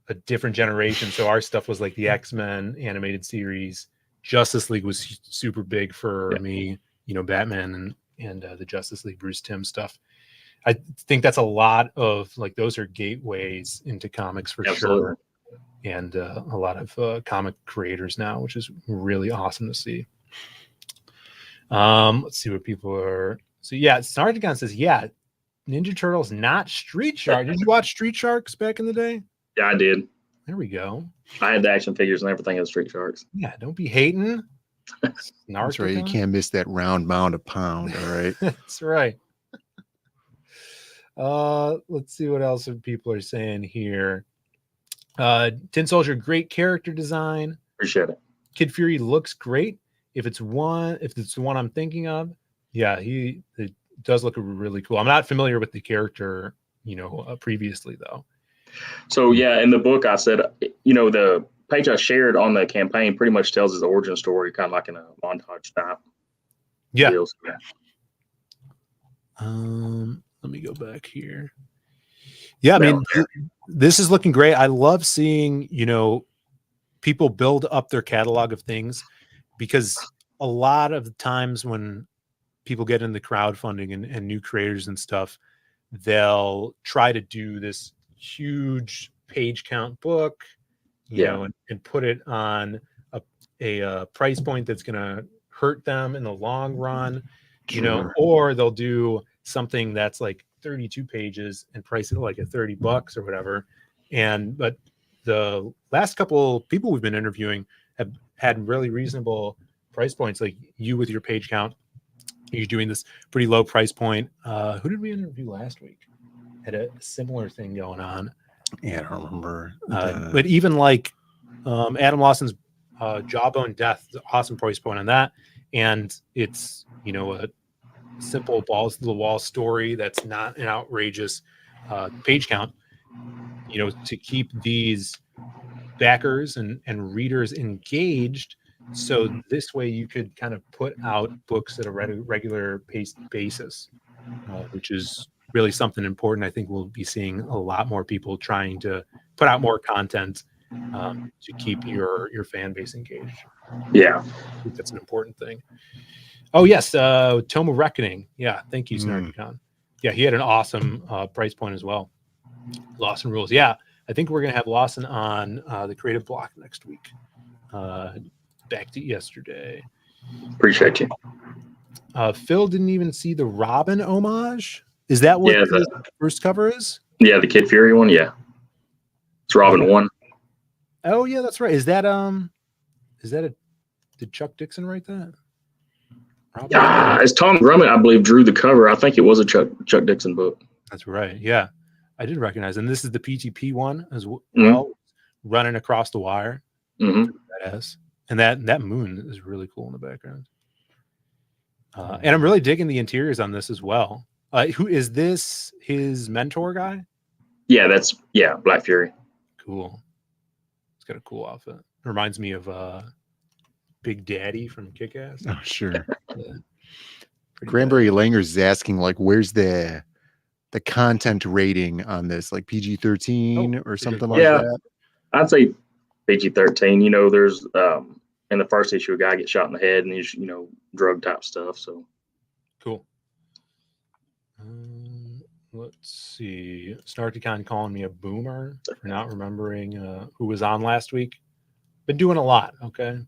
[SPEAKER 4] a different generation. So our stuff was like the X-Men animated series. Justice League was super big for me. Batman and the Justice League Bruce Timm stuff. I think that's a lot of like those are gateways into comics for sure, and a lot of comic creators now, which is really awesome to see. Let's see what people are. So yeah, Sargon says, yeah, Ninja Turtles, not Street Shark. Did you watch Street Sharks back in the day?
[SPEAKER 15] Yeah, I did.
[SPEAKER 4] There we go.
[SPEAKER 15] I had the action figures and everything of Street Sharks.
[SPEAKER 4] Yeah, don't be hating.
[SPEAKER 12] That's right. You can't miss that round mound a pound. All right.
[SPEAKER 4] That's right. Let's see what else people are saying here. Tin Soldier, great character design.
[SPEAKER 15] Appreciate it.
[SPEAKER 4] Kid Fury looks great. If it's the one I'm thinking of, yeah, it does look really cool. I'm not familiar with the character, previously though.
[SPEAKER 15] So yeah, in the book I said, the page I shared on the campaign pretty much tells his origin story, kind of like in a montage type.
[SPEAKER 4] Yeah.
[SPEAKER 15] Deal, so
[SPEAKER 4] Let me go back here. Yeah, I mean, this is looking great. I love seeing, people build up their catalog of things, because a lot of the times when people get into crowdfunding and new creators and stuff, they'll try to do this huge page count book, and put it on a price point that's going to hurt them in the long run, or they'll do something that's like 32 pages and price it like at $30 or whatever. But the last couple people we've been interviewing have had really reasonable price points, like you with your page count. You're doing this pretty low price point. Who did we interview last week? Had a similar thing going on.
[SPEAKER 12] Yeah, I don't remember.
[SPEAKER 4] But even like Adam Lawson's Jawbone Death, awesome price point on that. And it's, a simple balls to the wall story that's not an outrageous page count, to keep these backers and readers engaged. So this way you could kind of put out books at a regular paced basis, which is really something important. I think we'll be seeing a lot more people trying to put out more content to keep your fan base engaged.
[SPEAKER 15] Yeah,
[SPEAKER 4] I think that's an important thing. Oh yes, Tome of Reckoning. Yeah, thank you, Snarkicon. Yeah, he had an awesome price point as well. Lawson rules. Yeah, I think we're gonna have Lawson on the Creative Block next week. Back to yesterday.
[SPEAKER 15] Appreciate you.
[SPEAKER 4] Phil didn't even see the Robin homage. Is that what the first cover is?
[SPEAKER 15] Yeah, the Kid Fury one. Yeah, it's Robin 1.
[SPEAKER 4] Oh yeah, that's right. Is that did Chuck Dixon write that?
[SPEAKER 15] As Tom Grummett, I believe, drew the cover. I think it was a Chuck Dixon book.
[SPEAKER 4] That's right. Yeah, I did recognize. And this is the PTP one as well, running across the wire. Badass. And that moon is really cool in the background. And I'm really digging the interiors on this as well. Who is this? His mentor guy?
[SPEAKER 15] Yeah, that's Black Fury.
[SPEAKER 4] Cool. It's got a cool outfit. Reminds me of Big Daddy from Kick-Ass.
[SPEAKER 12] Oh, sure. Granbury Langers is asking, like, where's the content rating on this? Like PG-13 or something like that?
[SPEAKER 15] I'd say PG-13. There's in the first issue, a guy gets shot in the head and he's, drug type stuff. So
[SPEAKER 4] cool. Let's see. Snarkicon calling me a boomer for not remembering who was on last week. Been doing a lot. Okay.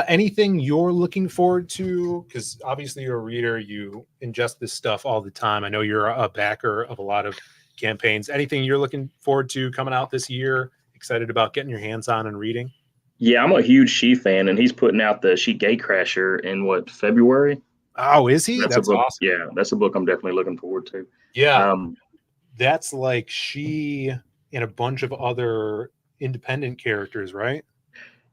[SPEAKER 4] Anything you're looking forward to? Because obviously you're a reader, you ingest this stuff all the time. I know you're a backer of a lot of campaigns. Anything you're looking forward to coming out this year? Excited about getting your hands on and reading?
[SPEAKER 15] Yeah, I'm a huge She fan, and he's putting out the She Gatecrasher in February?
[SPEAKER 4] Oh, is he?
[SPEAKER 15] That's
[SPEAKER 4] That's
[SPEAKER 15] a book.
[SPEAKER 4] awesome.
[SPEAKER 15] Yeah, that's a book I'm definitely looking forward to.
[SPEAKER 4] Yeah, that's like she and a bunch of other independent characters, right?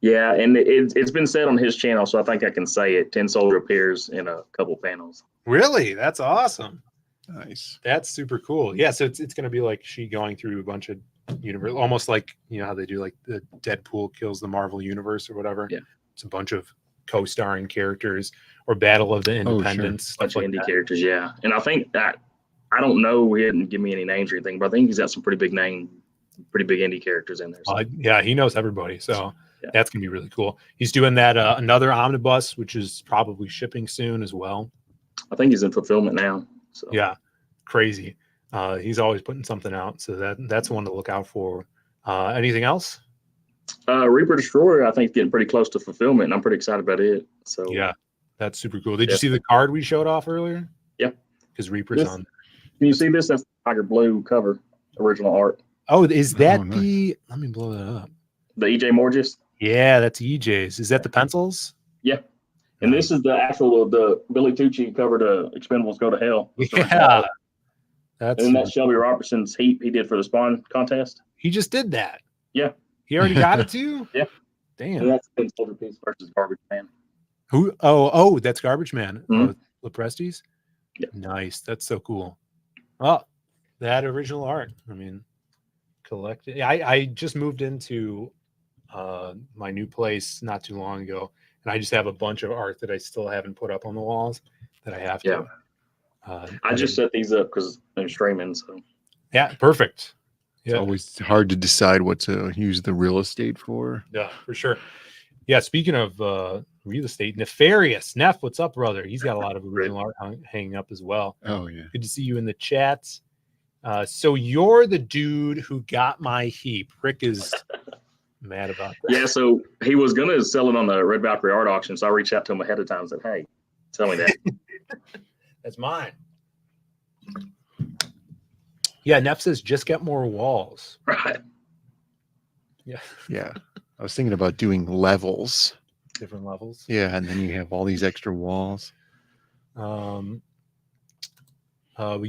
[SPEAKER 15] Yeah, and it's been said on his channel, so I think I can say it. Tin Soldier appears in a couple panels.
[SPEAKER 4] Really? That's awesome.
[SPEAKER 12] Nice.
[SPEAKER 4] That's super cool. Yeah, so it's going to be like she going through a bunch of universe, almost like how they do like the Deadpool kills the Marvel universe or whatever.
[SPEAKER 15] Yeah,
[SPEAKER 4] it's a bunch of co-starring characters or Battle of the Independents,
[SPEAKER 15] bunch
[SPEAKER 4] stuff
[SPEAKER 15] of
[SPEAKER 4] like
[SPEAKER 15] indie
[SPEAKER 4] that.
[SPEAKER 15] characters. Yeah, and I think that I don't know. He didn't give me any names or anything, but I think he's got some pretty big indie characters in there. So.
[SPEAKER 4] Yeah, he knows everybody, so that's gonna be really cool. He's doing that another omnibus, which is probably shipping soon as well.
[SPEAKER 15] I think he's in fulfillment now. So
[SPEAKER 4] yeah, crazy. He's always putting something out, so that's one to look out for. Anything else?
[SPEAKER 15] Reaper Destroyer, I think, is getting pretty close to fulfillment, and I'm pretty excited about it. So
[SPEAKER 4] yeah, that's super cool. Did you see the card we showed off earlier?
[SPEAKER 15] Yeah,
[SPEAKER 4] because Reaper's on.
[SPEAKER 15] Can you see this? That's the Tiger Blue cover, original art.
[SPEAKER 4] Oh, is that the? Let me blow that up.
[SPEAKER 15] The EJ Morges.
[SPEAKER 4] Yeah, that's EJ's. Is that the pencils?
[SPEAKER 15] Yeah. And this is the actual the Billy Tucci cover to Expendables Go to Hell.
[SPEAKER 4] Yeah.
[SPEAKER 15] And that's Shelby Robertson's heat he did for the Spawn contest.
[SPEAKER 4] He just did that.
[SPEAKER 15] Yeah.
[SPEAKER 4] He already got it too?
[SPEAKER 15] Yeah.
[SPEAKER 4] Damn.
[SPEAKER 15] And that's Tin Soldier Piece versus Garbage Man.
[SPEAKER 4] Who? Oh, that's Garbage Man.
[SPEAKER 15] Mhm.
[SPEAKER 4] Leprestes?
[SPEAKER 15] Yeah.
[SPEAKER 4] Nice. That's so cool. Well, that original art. I mean, collected. I just moved into my new place not too long ago, and I just have a bunch of art that I still haven't put up on the walls that I have to.
[SPEAKER 15] I just set these up because I'm streaming. So
[SPEAKER 4] yeah, perfect.
[SPEAKER 12] It's always hard to decide what to use the real estate for.
[SPEAKER 4] Yeah, for sure. Yeah, speaking of real estate, Nefarious. Neff, what's up, brother? He's got a lot of original art hanging up as well.
[SPEAKER 12] Oh, yeah.
[SPEAKER 4] Good to see you in the chat. So you're the dude who got my heap. Rick is mad about that.
[SPEAKER 15] yeah, so he was gonna sell it on the Red Valkyrie art auction, so I reached out to him ahead of time and said, "Hey, tell me that."
[SPEAKER 4] That's mine. Yeah, Neff says just get more walls.
[SPEAKER 15] Right.
[SPEAKER 4] Yeah.
[SPEAKER 12] Yeah. I was thinking about doing levels.
[SPEAKER 4] Different levels.
[SPEAKER 12] Yeah, and then you have all these extra walls.
[SPEAKER 4] We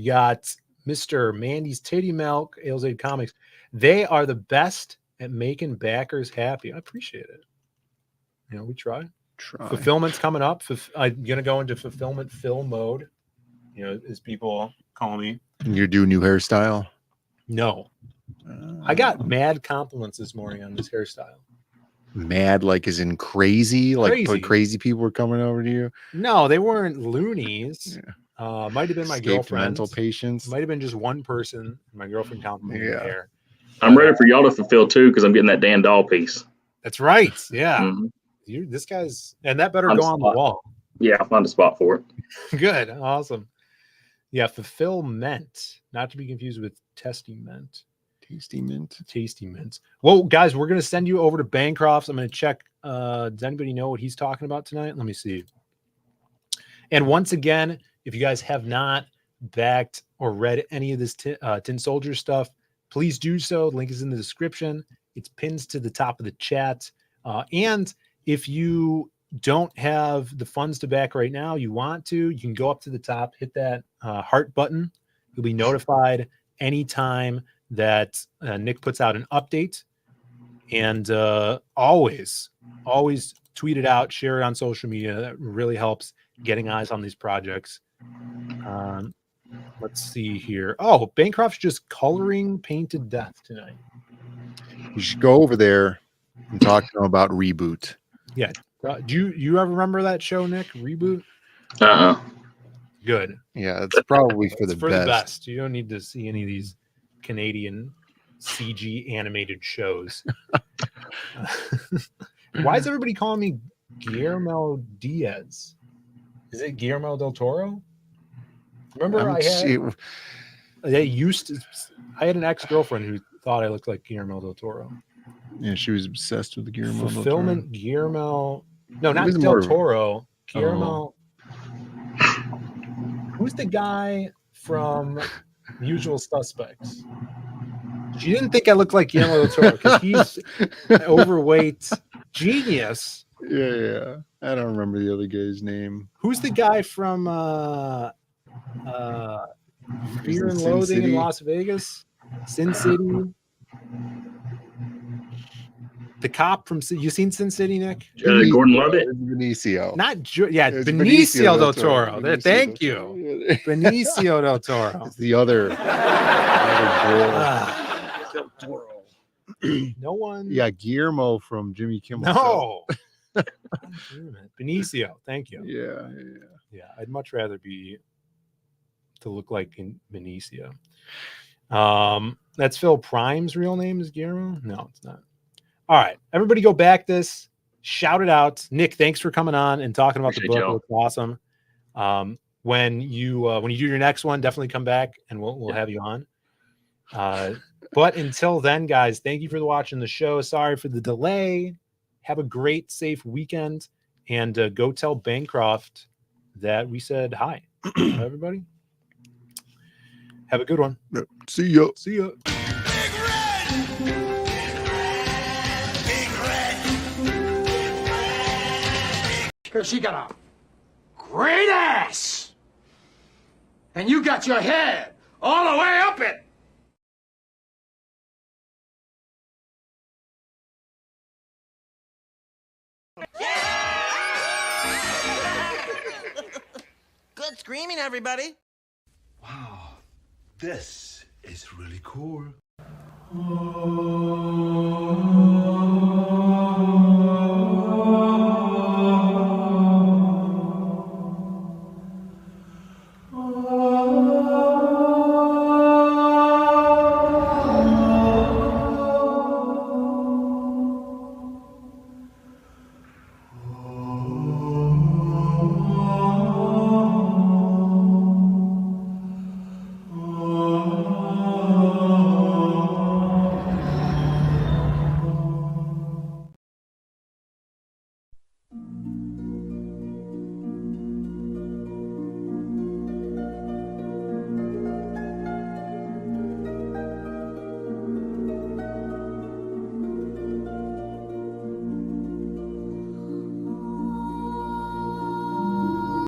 [SPEAKER 4] got Mr. Mandy's Titty Milk, Ales Comics. They are the best at making backers happy. I appreciate it. We try. Fulfillment's coming up. I'm gonna go into fulfillment fill mode. As people call me.
[SPEAKER 12] And you do new hairstyle?
[SPEAKER 4] No. I got mad compliments this morning on this hairstyle.
[SPEAKER 12] Mad, like as in crazy? Like crazy people were coming over to you?
[SPEAKER 4] No, they weren't loonies. Yeah. Might have been my girlfriend.
[SPEAKER 12] Mental patients.
[SPEAKER 4] Might have been just one person. My girlfriend complimented my hair.
[SPEAKER 15] I'm ready for y'all to fulfill too because I'm getting that Dan Dahl piece.
[SPEAKER 4] That's right. Yeah.
[SPEAKER 15] Mm-hmm.
[SPEAKER 4] This guy's, and that better go on the wall.
[SPEAKER 15] Yeah, I'll find a spot for it.
[SPEAKER 4] Good. Awesome. Yeah, fulfillment, not to be confused with testament. Tasty mint. Well, guys, we're going to send you over to Bancroft's. I'm going to check. Does anybody know what he's talking about tonight? Let me see. And once again, if you guys have not backed or read any of this Tin Soldier stuff, please do so. The link is in the description. It's pinned to the top of the chat. And if you don't have the funds to back right now, you want to, you can go up to the top, hit that heart button. You'll be notified anytime that Nick puts out an update. And always tweet it out, share it on social media. That really helps getting eyes on these projects. Let's see here. Oh, Bancroft's just coloring Painted Death tonight.
[SPEAKER 12] You should go over there and talk to him about Reboot.
[SPEAKER 4] Yeah. Do you ever remember that show, Nick? Reboot? Good.
[SPEAKER 12] Yeah, it's probably for the best.
[SPEAKER 4] You don't need to see any of these Canadian CG animated shows. Why is everybody calling me Guillermo Diaz? Is it Guillermo del Toro? Remember I had an ex-girlfriend who thought I looked like Guillermo del Toro.
[SPEAKER 12] Yeah, she was obsessed with the Guillermo.
[SPEAKER 4] Fulfillment, Guillermo. No,
[SPEAKER 12] It
[SPEAKER 4] not
[SPEAKER 12] was
[SPEAKER 4] Del
[SPEAKER 12] more of a-
[SPEAKER 4] Toro. Guillermo. Who's the guy from Usual Suspects? She didn't think I looked like Guillermo del Toro because he's overweight genius.
[SPEAKER 12] Yeah. I don't remember the other guy's name.
[SPEAKER 4] Who's the guy from Fear and
[SPEAKER 12] Sin
[SPEAKER 4] Loathing
[SPEAKER 12] City?
[SPEAKER 4] in Las Vegas? Sin City. The cop from you seen Sin City, Nick?
[SPEAKER 15] Gordon Levitt.
[SPEAKER 12] Benicio.
[SPEAKER 4] Not
[SPEAKER 12] It's
[SPEAKER 4] Benicio del Toro.
[SPEAKER 12] Benicio
[SPEAKER 4] Thank
[SPEAKER 12] del
[SPEAKER 4] you,
[SPEAKER 12] Toro.
[SPEAKER 4] Benicio del Toro.
[SPEAKER 12] It's the other.
[SPEAKER 4] Del Toro. No one.
[SPEAKER 12] Yeah, Guillermo from Jimmy Kimmel.
[SPEAKER 4] No. Benicio. Thank you.
[SPEAKER 12] Yeah.
[SPEAKER 4] I'd much rather be to look like Benicio. That's Phil Prime's real name is Guillermo. No, it's not. All right, everybody, go back this. Shout it out, Nick. Thanks for coming on and talking about the book.
[SPEAKER 15] Y'all.
[SPEAKER 4] It's awesome. When you do your next one, definitely come back and we'll have you on. But until then, guys, thank you for watching the show. Sorry for the delay. Have a great, safe weekend, and go tell Bancroft that we said hi. Everybody, have a good one.
[SPEAKER 12] See ya.
[SPEAKER 4] See ya.
[SPEAKER 5] Because she got a great ass. And you got your head all the way up it.
[SPEAKER 16] Good screaming, everybody.
[SPEAKER 6] Wow, this is really cool.